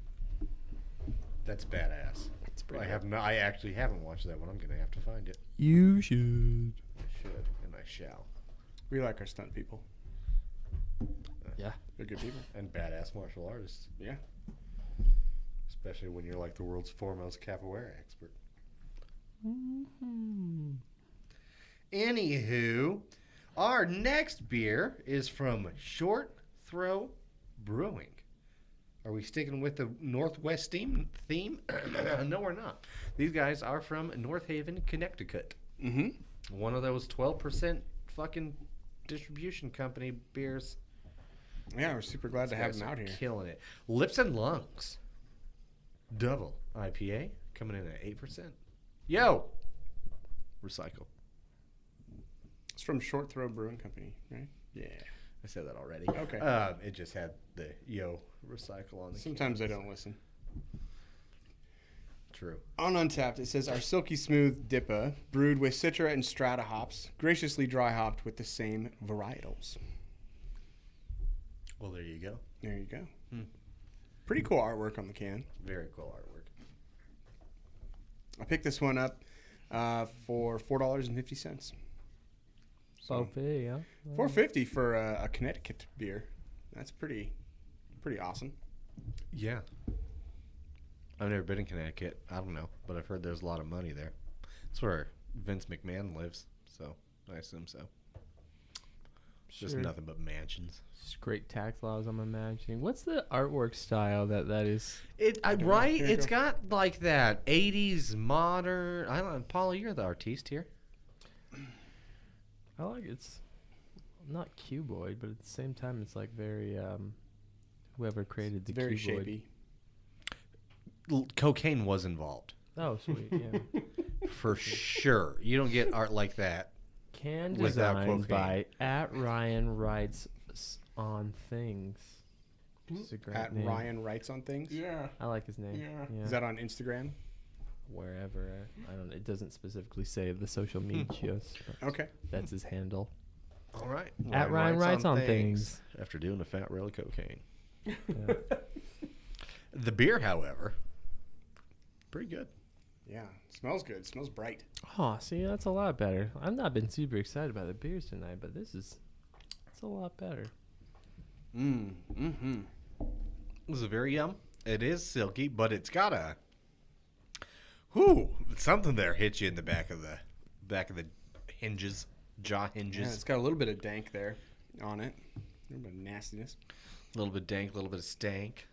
That's badass. It's pretty. I actually haven't watched that one. I'm gonna have to find it. You should. I should, and I shall. We like our stunt people. Yeah. They're good people. And badass martial artists, Yeah. especially when you're like the world's foremost capoeira expert. Mm-hmm. Anywho, our next beer is from Short Throw Brewing. Are we sticking with the Northwest theme? No, we're not. These guys are from North Haven, Connecticut. Mm-hmm. One of those 12% fucking distribution company beers. Yeah, we're super glad to have them out here. Killing it. Lips and Lungs. Double IPA. Coming in at 8%. Yo! Recycle. It's from Short Throw Brewing Company, right? Yeah. I said that already. Okay. It just had the yo recycle on the Sometimes I don't listen. True. On Untapped, it says our silky smooth Dippa, brewed with Citra and Strata hops, graciously dry hopped with the same varietals. Well, there you go. There you go. Pretty cool artwork on the can. Very cool artwork. I picked this one up for $4.50. Buffet, yeah. $4.50 for a Connecticut beer. That's pretty awesome. Yeah. I've never been in Connecticut. I don't know, but I've heard there's a lot of money there. That's where Vince McMahon lives, so I assume so. Just Sure. nothing but mansions. Just great tax laws, I'm imagining. What's the artwork style that is? Right? Here you It's go. got like that 80s modern. I don't know. Paula, you're the artiste here. I like it's not cuboid, but at the same time, it's like very whoever created the Very cuboid. shapy. cocaine was involved. Oh, sweet. Yeah. For sure. You don't get art like that. Can Without designed cocaine. by @Ryan Writes on Things. It's a great At name. Ryan Writes on Things. Yeah. I like his name. Yeah. Is that on Instagram? Wherever. I don't. It doesn't specifically say the social medias. but Okay. That's his handle. All right. @Ryan Writes on Things. After doing a fat rail of cocaine. Yeah. The beer, however, pretty good. Yeah. Smells good. Smells bright. Oh, see, that's a lot better. I've not been super excited about the beers tonight, but it's a lot better. Mm-hmm. This is very yum. It is silky, but it's got a something there hits you in the back of the hinges, jaw hinges. Yeah, it's got a little bit of dank there on it. A little bit of nastiness. A little bit dank, a little bit of stank,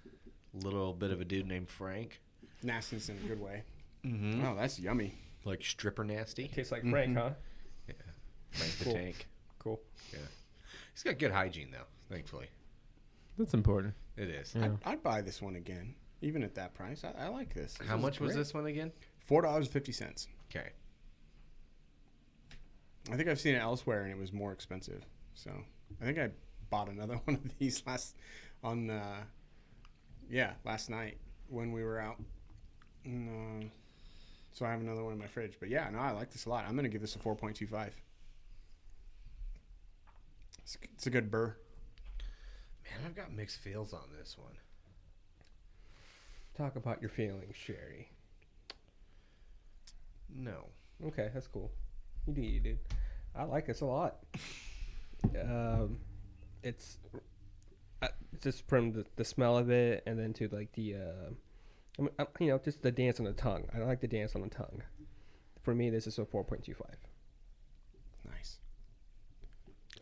a little bit of a dude named Frank. Nastiness in a good way. Mm-hmm. Oh, that's yummy. Like stripper nasty. Tastes like Frank, huh? Yeah. Frank the Cool. Tank. Cool. Yeah. He's got good hygiene though, thankfully. That's important. It is. Yeah. I'd buy this one again, even at that price. I like this. This How is much was great. this one again? $4.50. Okay. I think I've seen it elsewhere and it was more expensive. So I think I bought another one of these last night when we were out. And, so I have another one in my fridge. But yeah, no, I like this a lot. I'm gonna give this a 4.25. It's a good burr. Man, I've got mixed feels on this one. Talk about your feelings, Sherry. No. Okay, that's cool. You did. I like this a lot. It's just from the smell of it, and then to like the, just the dance on the tongue. I don't like the dance on the tongue. For me, this is a 4.25. Nice.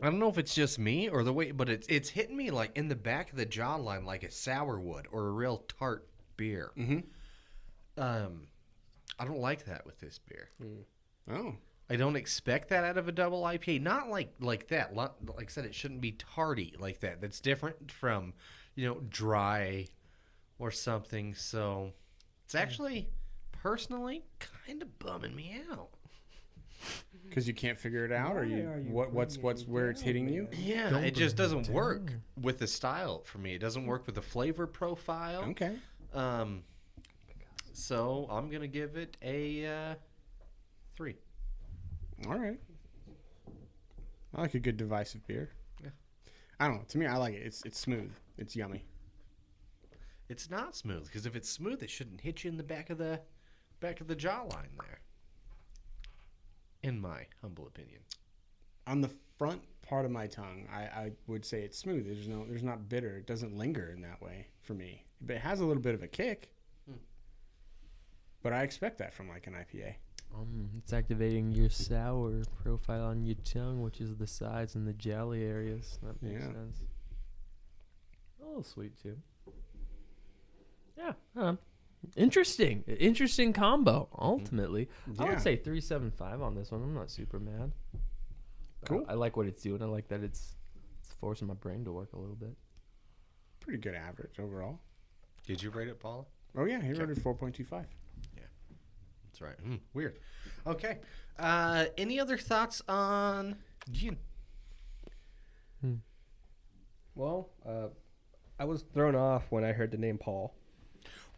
I don't know if it's just me or the way, but it's hitting me like in the back of the jawline like a sour wood or a real tart beer. Mm-hmm. I don't like that with this beer. Oh. I don't expect that out of a double IPA. Not like that. Like I said, it shouldn't be tardy like that. That's different from, dry or something. So it's actually, personally, kind of bumming me out. Because you can't figure it out, or Why are you what's bringing where it's down, hitting you? man? Yeah, Don't it just bring it doesn't work down. with the style for me. It doesn't work with the flavor profile. Okay. So I'm gonna give it a 3. All right. I like a good divisive beer. Yeah. I don't know. To me, I like it. It's smooth. It's yummy. It's not smooth because if it's smooth, it shouldn't hit you in the back of the jawline there. In my humble opinion. On the front part of my tongue, I would say it's smooth. There's not bitter. It doesn't linger in that way for me. But it has a little bit of a kick. But I expect that from like an IPA. It's activating your sour profile on your tongue, which is the sides and the jelly areas. That makes Yeah. sense. A little sweet too. Yeah. Interesting combo. Ultimately, I Yeah. would say 3.75 on this one. I'm not super mad. Cool. I like what it's doing. I like that it's forcing my brain to work a little bit. Pretty good average overall. Did you rate it, Paula? Oh yeah, he Okay. rated 4.25. That's right. Weird. Okay. Any other thoughts on Dune? Well, I was thrown off when I heard the name Paul.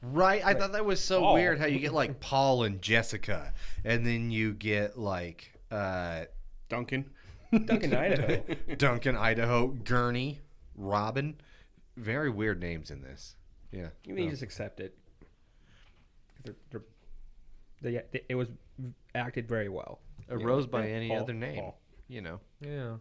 Right. I thought that was so Paul. weird how you get like Paul and Jessica, and then you get like Duncan. Duncan, Idaho. Duncan, Idaho, Gurney, Robin. Very weird names in this. Yeah. You mean you just accept it? It was acted very well. It You rose know, by any Paul- other name. Paul. Yeah.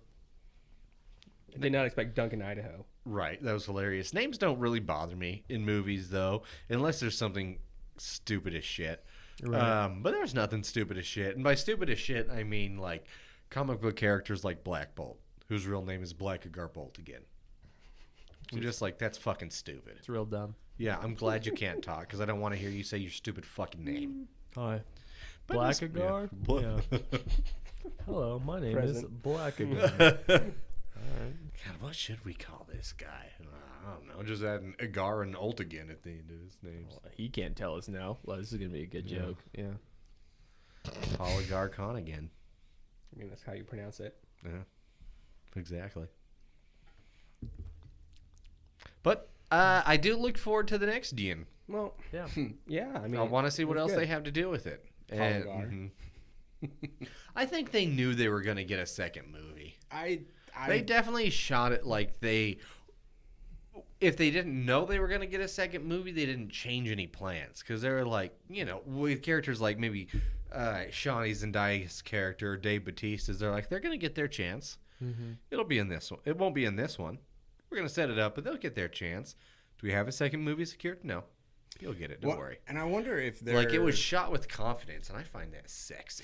I did not expect Duncan, Idaho. Right. That was hilarious. Names don't really bother me in movies, though, unless there's something stupid as shit. Right. But there's nothing stupid as shit. And by stupid as shit, I mean like comic book characters like Black Bolt, whose real name is Blackagar Bolt again. I'm just like, that's fucking stupid. It's real dumb. Yeah, I'm glad you can't talk because I don't want to hear you say your stupid fucking name. Hi. But it's- Blackagar? Yeah. Hello, my name Present. is Blackagar. Alright. God, what should we call this guy? I don't know. Just add an Agar and Ultigan at the end of his names. Well, he can't tell us now. Well, this is gonna be a good joke. Yeah. Polygar Conagan. I mean, that's how you pronounce it. Yeah, exactly. But I do look forward to the next Dune. Well, Yeah. yeah. I mean, I want to see what it's else good. they have to do with it. And, Polygar. I think they knew they were going to get a second movie. I They definitely shot it like they. If they didn't know they were going to get a second movie, they didn't change any plans because they were like, with characters like maybe Shawnee Zendaya's character, Dave Bautista's, they're like, they're going to get their chance. Mm-hmm. It'll be in this one. It won't be in this one. We're going to set it up, but they'll get their chance. Do we have a second movie secured? No. You'll get it. Don't worry. And I wonder if they're Like, it was shot with confidence, and I find that sexy.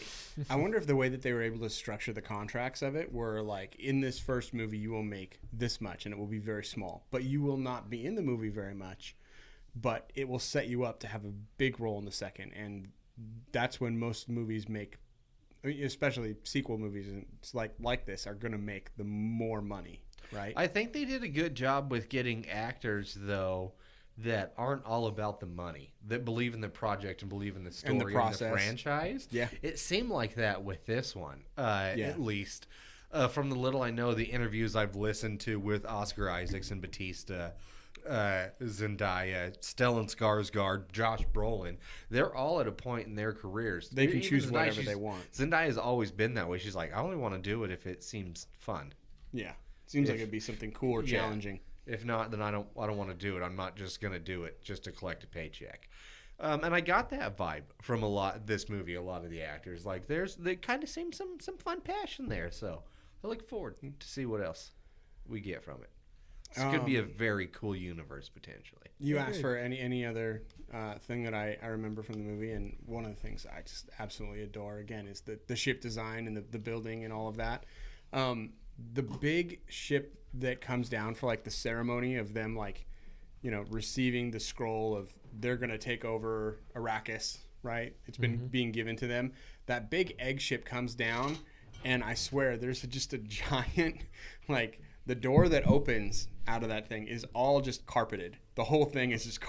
I wonder if the way that they were able to structure the contracts of it were like, in this first movie, you will make this much, and it will be very small, but you will not be in the movie very much, but it will set you up to have a big role in the second, and that's when most movies make, especially sequel movies, and it's like this, are going to make the more money, right? I think they did a good job with getting actors, though, that aren't all about the money, that believe in the project and believe in the story And the and process. the franchise. Yeah. It seemed like that with this one, Yeah. at least. From the little I know, the interviews I've listened to with Oscar Isaacs and Batista, Zendaya, Stellan Skarsgård, Josh Brolin, they're all at a point in their careers. They can Even choose Zendaya, whatever they want. Zendaya's always been that way. She's like, I only want to do it if it seems fun. Yeah. Seems like If- it'd be something cool or Yeah. challenging. If not, then I don't want to do it. I'm not just going to do it just to collect a paycheck. And I got that vibe from a lot of the actors. Like they kind of seem some fun passion there. So I look forward to see what else we get from it. This could be a very cool universe potentially. You asked for any other thing that I remember from the movie, and one of the things I just absolutely adore, again, is the ship design and the building and all of that. The big ship that comes down for like the ceremony of them receiving the scroll of they're going to take over Arrakis, right? It's been being given to them. That big egg ship comes down, and I swear there's just a giant, the door that opens out of that thing is all just carpeted. The whole thing is just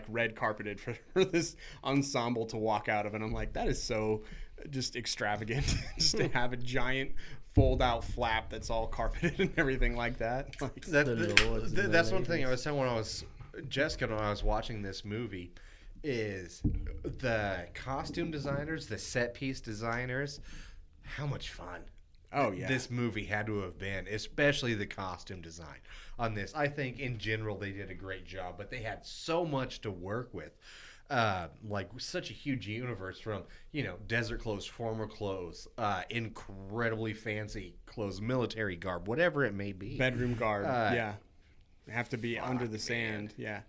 red carpeted for this ensemble to walk out of. And I'm like, that is so just extravagant just to have a giant fold out flap that's all carpeted and everything like that. That's one thing I was saying when I was watching this movie is the costume designers, the set piece designers, how much fun. Oh, yeah. This movie had to have been, especially the costume design on this. I think in general they did a great job, but they had so much to work with. Such a huge universe from, desert clothes, formal clothes, incredibly fancy clothes, military garb, whatever it may be. Bedroom garb, yeah. Have to be under the sand, yeah.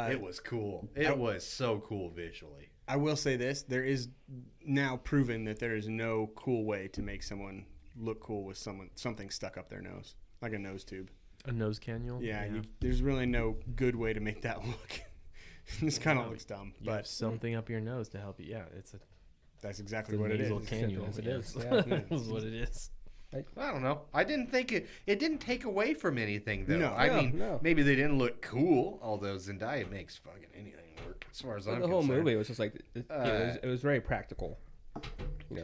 It was cool. It was so cool visually. I will say this, there is now proven that there is no cool way to make someone look cool with something stuck up their nose, like a nose tube. A nose cannula. Yeah, there's really no good way to make that look. This kind of looks dumb, You have but something up your nose to help you. Yeah, it's a that's exactly what it is. nasal cannula. It is, yes. yeah. That's what it is. I don't know. I didn't think it didn't take away from anything, though. No, no. Maybe they didn't look cool, although Zendaya makes fucking anything work, as far as I'm The whole concerned. movie was just like it was very practical. Yeah.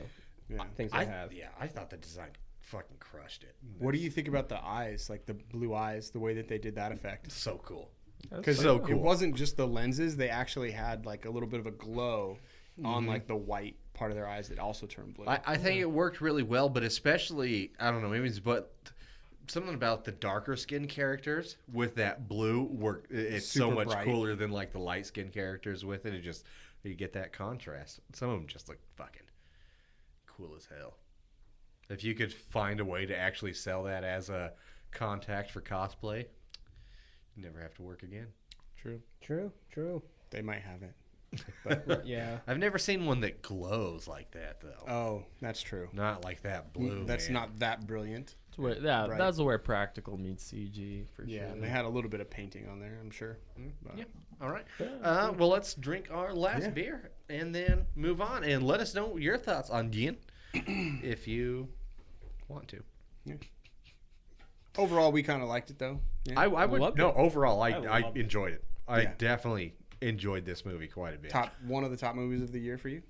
Things they have. I thought the design fucking crushed it. What do you think about the eyes, like the blue eyes, the way that they did that effect? So cool. Because so it cool. wasn't just the lenses; they actually had like a little bit of a glow on like the white part of their eyes that also turned blue. I think it worked really well, but especially, I don't know, maybe it's something about the darker skinned characters with that blue work. It's so Super much bright. cooler than like the light skinned characters with it. It just, you get that contrast. Some of them just look fucking cool as hell. If you could find a way to actually sell that as a contact for cosplay, you never have to work again. True. True. They might have it. Yeah. I've never seen one that glows like that, though. Oh, that's true. Not like that blue. That's man. not that brilliant. Right. That's where practical meets CG for Yeah, sure. they had a little bit of painting on there, I'm sure. But- Yeah. All right. Well, let's drink our last beer and then move on. And let us know your thoughts on Dune if you want to. Yeah. Overall, we kind of liked it though. Yeah. I would Loved no. it. Overall, I I loved it. enjoyed it. I Yeah. definitely enjoyed this movie quite a bit. One of the top movies of the year for you.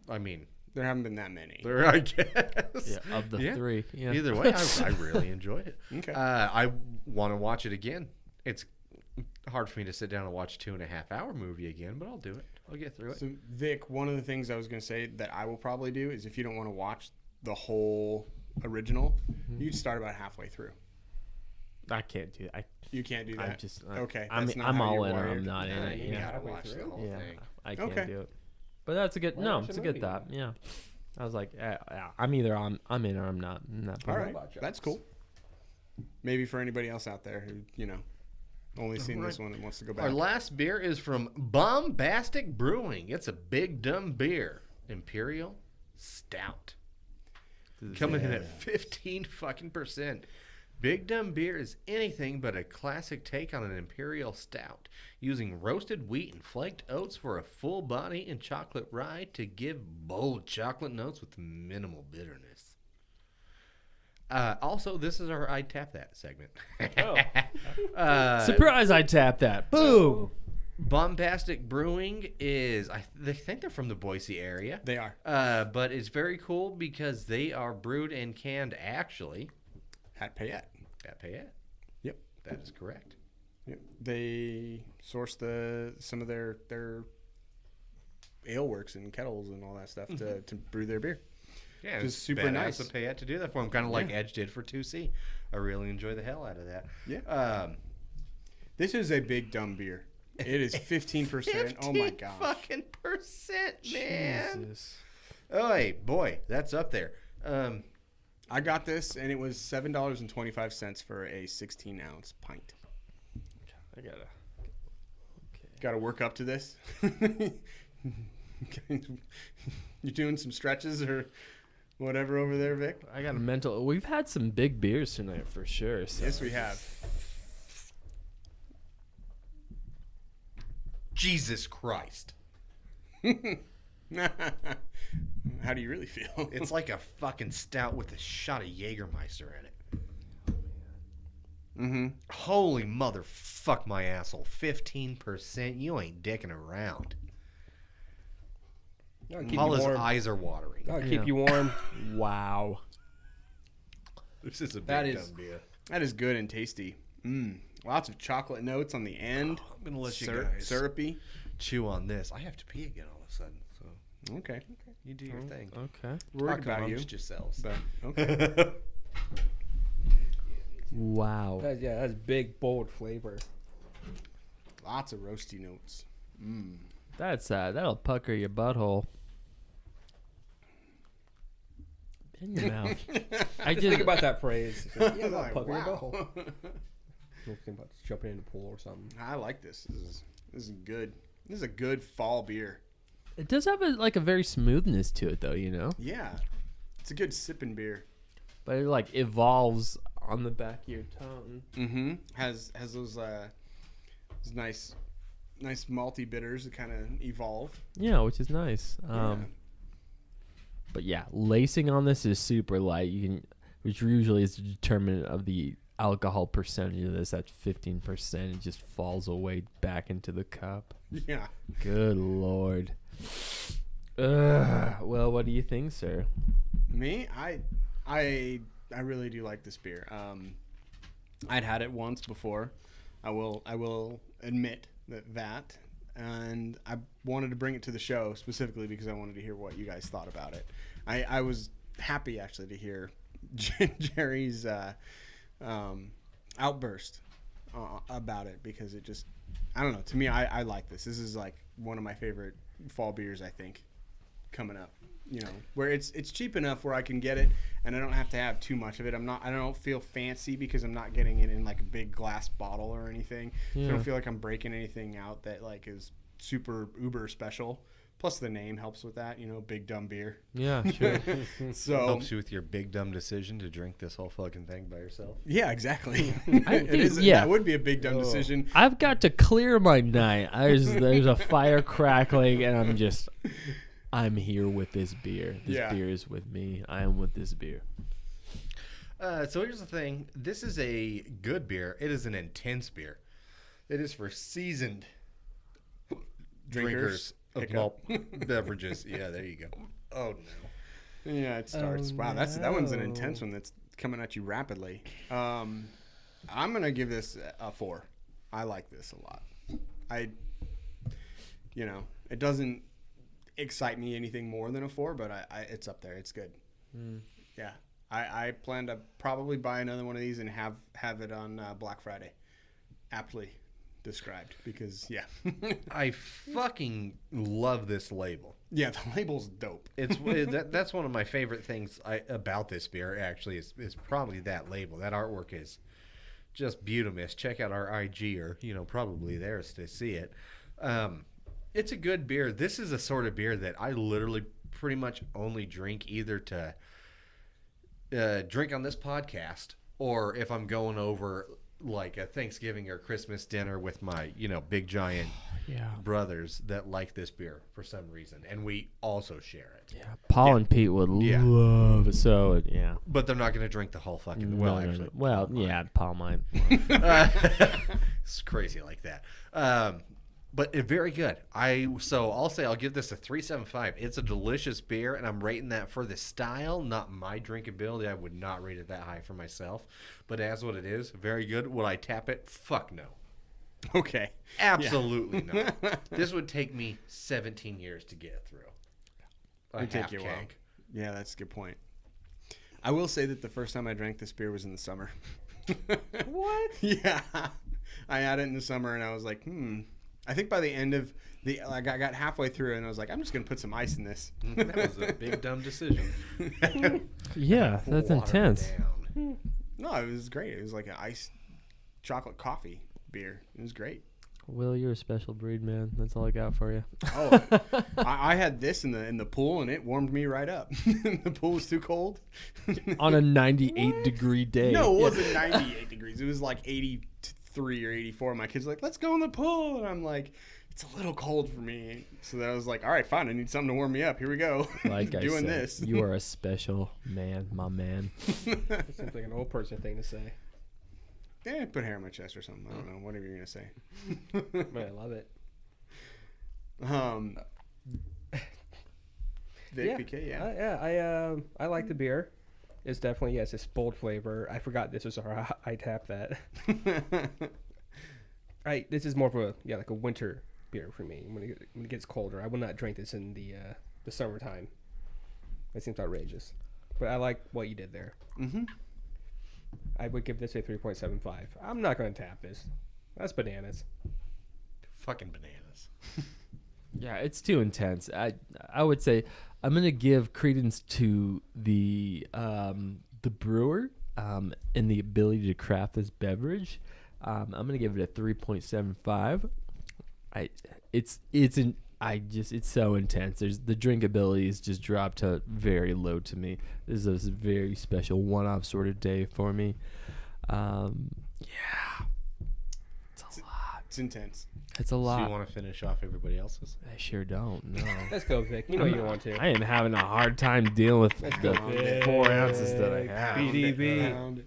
I mean, There haven't been that many. there I guess. Yeah, of the Yeah. 3. Yeah. Either way, I really enjoyed it. Okay. I want to watch it again. It's hard for me to sit down and watch a 2.5-hour movie again, but I'll do it. I'll get through it. So Vic, one of the things I was going to say that I will probably do is if you don't want to watch the whole original, you'd start about halfway through. I can't do that. You can't do that. I'm just okay. I'm that's not I'm how all you're in or wired. I'm not in it. You Yeah. gotta watch the whole Yeah. thing. I can't Okay. do it. But that's a good. Why No, watch it's a a good movie thought. then? Yeah. I was like, I'm either I'm in or I'm not. I'm not All bothered. right, about that's jokes. cool. Maybe for anybody else out there who only seen this one and wants to go back. Our last beer is from Bombastic Brewing. It's a big dumb beer, Imperial Stout, coming in at 15 fucking %. Big Dumb Beer is anything but a classic take on an Imperial Stout, using roasted wheat and flaked oats for a full body and chocolate rye to give bold chocolate notes with minimal bitterness. Also, this is our I Tap That segment. Surprise! I tapped that. Boom. Bombastic Brewing is, they think they're from the Boise area. They are But it's very cool because they are brewed and canned actually at Payette. at Payette. Yep. That is correct. Yep. They source some of their ale works and kettles and all that stuff to brew their beer. Yeah, Just it's super badass nice. of Payette to do that for them, kind of like Yeah. Edge did for 2C. I really enjoy the hell out of that. Yeah. This is a big dumb beer. It is 15%. Oh my 15 gosh. fucking percent, man. Jesus. Oh, hey, boy, that's up there. I got this and it was $7.25 for a 16-ounce pint. I gotta. Got to work up to this. You doing some stretches or whatever over there, Vic? I got a mental. We've had some big beers tonight for sure. So. Yes, we have. Jesus Christ. How do you really feel? It's like a fucking stout with a shot of Jägermeister in it. Mm-hmm. Holy motherfuck my asshole. 15%? You ain't dicking around. That'll keep you Paula's warm. eyes are watering. That'll Yeah. keep you warm. Wow. This is a big That is- dumb beer. That is good and tasty. Lots of chocolate notes on the end. I'm going to let you guys Syrupy. chew on this. I have to pee again all of a sudden. So Okay. you do your thing. Okay. Worried Talk about you. amongst yourselves. But okay. Wow. That's big, bold flavor. Lots of roasty notes. That's that'll pucker your butthole. In your mouth. I Just just think about that phrase. Yeah, Like, that pucker your wow. butthole. Think about jumping in the pool or something. I like this. This is good. This is a good fall beer. It does have a very smoothness to it though, you know. Yeah. It's a good sipping beer. But it like evolves on the back of your tongue. Mm-hmm. Has those nice malty bitters that kind of evolve. Yeah, which is nice. But yeah, lacing on this is super light. Which usually is the determinant of the alcohol percentage of this. That's 15%. It just falls away back into the cup. Yeah. Good lord. Well, what do you think, sir? Me, I really do like this beer. I'd had it once before. I will admit that, and I wanted to bring it to the show specifically because I wanted to hear what you guys thought about it. I was happy actually to hear Jerry's outburst about it because it just, I don't know. To me, I like this. This is like one of my favorite fall beers, I think, coming up. You know, where it's cheap enough where I can get it and I don't have to have too much of it. I don't feel fancy because I'm not getting it in like a big glass bottle or anything. So I Yeah. don't feel like I'm breaking anything out that like is super uber special. Plus the name helps with that, you know, big dumb beer. Yeah, sure. So Helps you with your big dumb decision to drink this whole fucking thing by yourself. yeah, exactly. think- yeah. That would be a big dumb decision. I've got to clear my night. There's a fire crackling, and I'm here with this beer. This Yeah. beer is with me. I am with this beer. So here's the thing. This is a good beer. It is an intense beer. It is for seasoned drinkers of Hiccup. malt beverages. Yeah, there you go. Oh, no. Yeah, it starts. Oh, Wow, that one's an no. intense one that's coming at you rapidly. I'm gonna give this a 4. I like this a lot. It doesn't excite me anything more than a 4, but it's up there. It's good. Yeah, I plan to probably buy another one of these and have it on Black Friday. Aptly described, because yeah. I fucking love this label. Yeah, the label's dope. That's one of my favorite things about this beer. Actually, is probably that label. That artwork is just beautiful. Check out our IG, or probably theirs to see it. It's a good beer. This is a sort of beer that I literally pretty much only drink either to drink on this podcast, or if I'm going over like a Thanksgiving or Christmas dinner with my big giant brothers that like this beer for some reason, and we also share it. Yeah, Paul and Pete would Yeah. love it. So yeah, But they're not going to drink the whole fucking. No, Well, no, no. actually, Well, Paul might. yeah, Paul might. It's crazy like that. But very good. I'll say I'll give this a 3.75. It's a delicious beer, and I'm rating that for the style, not my drinkability. I would not rate it that high for myself. But as what it is, very good. Would I tap it? Fuck no. Okay. Absolutely not. This would take me 17 years to get through. It'd take you a while. Yeah, that's a good point. I will say that the first time I drank this beer was in the summer. What? Yeah. I had it in the summer, and I was like, I think by the end of I got halfway through, and I was like, I'm just going to put some ice in this. That was a big dumb decision. Yeah, that's Water intense. down. No, it was great. It was like an iced chocolate coffee beer. It was great. Will, you're a special breed, man. That's all I got for you. Oh, I had this in the pool, and it warmed me right up. The pool was too cold. On a 98-degree day. No, it wasn't 98 degrees. It was like 83 or 84. My kids were like, let's go in the pool. And I'm like, it's a little cold for me. So then I was like, all right, fine. I need something to warm me up. Here we go. Like I Doing said, this. you are a special man, my man. That seems like an old person thing to say. Yeah, put hair on my chest or something. I don't know. Whatever you're going to say. But I love it. Vic PK, yeah. I like the beer. It's definitely, yes, it's bold flavor. I forgot this was our I tap that. This is more of a like a winter beer for me. When it gets colder, I will not drink this in the summertime. It seems outrageous, but I like what you did there. Mm-hmm. I would give this a 3.75. I'm not going to tap this. That's bananas. Fucking bananas. Yeah, it's too intense. I would say I'm gonna give credence to the brewer and the ability to craft this beverage. I'm gonna give it a 3.75. It's so intense. The drinkability is just dropped to very low to me. This is a very special one-off sort of day for me. Yeah, it's a lot. It's intense. It's a So lot. you want to finish off everybody else's? I sure don't. No. Let's go, Vic. You know you want to. I am having a hard time dealing with Let's the go, Vic. 4 ounces that I have. BDB.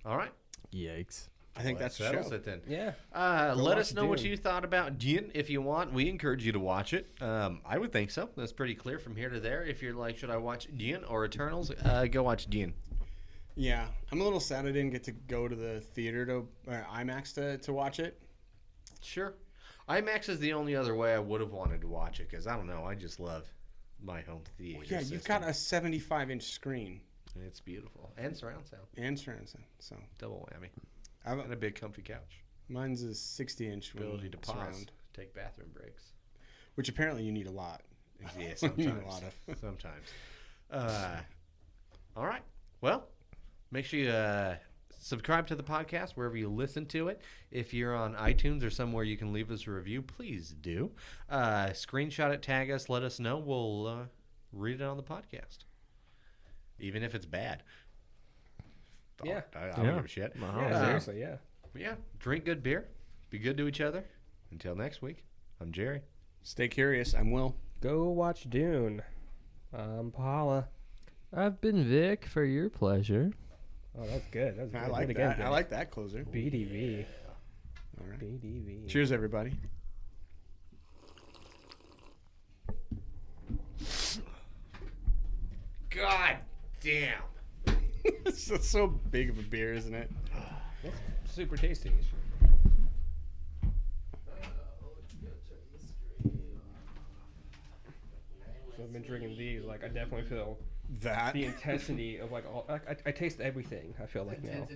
All right. Yikes. I think Well, that's the settles show. it then. Yeah. Let watch us know what Dune. you thought about Dune. If you want, we encourage you to watch it. I would think so. That's pretty clear from here to there. If you're like, should I watch Dune or Eternals? Go watch Dune. Yeah, I'm a little sad I didn't get to go to the theater IMAX to watch it. Sure. IMAX is the only other way I would have wanted to watch it because I don't know. I just love my home theater. Yeah, you've got a 75-inch screen And it's beautiful and surround sound. and surround sound. So Double whammy. I've, And a big comfy couch. mine's a 60-inch Ability to pause, surround, take bathroom breaks. which apparently you need a lot. Yeah, You sometimes. need a lot of. Sometimes. All right. Well, make sure you subscribe to the podcast wherever you listen to it. If you're on iTunes or somewhere you can leave us a review, please do. Screenshot it, tag us, let us know. We'll read it on the podcast, even if it's bad. Yeah. I don't give a shit. Wow. Yeah, seriously, yeah. Yeah, drink good beer. Be good to each other. Until next week, I'm Jerry. Stay curious. I'm Will. Go watch Dune. I'm Paula. I've been Vic for your pleasure. Oh, that's good. That's I good. like Hit that. again, I like that closer. BDV. All right. BDV. Cheers, everybody. God damn. It's so big of a beer, isn't it? That's super tasty. So I've been drinking these. Like I definitely feel That. the intensity of like all. I taste everything. I feel like now.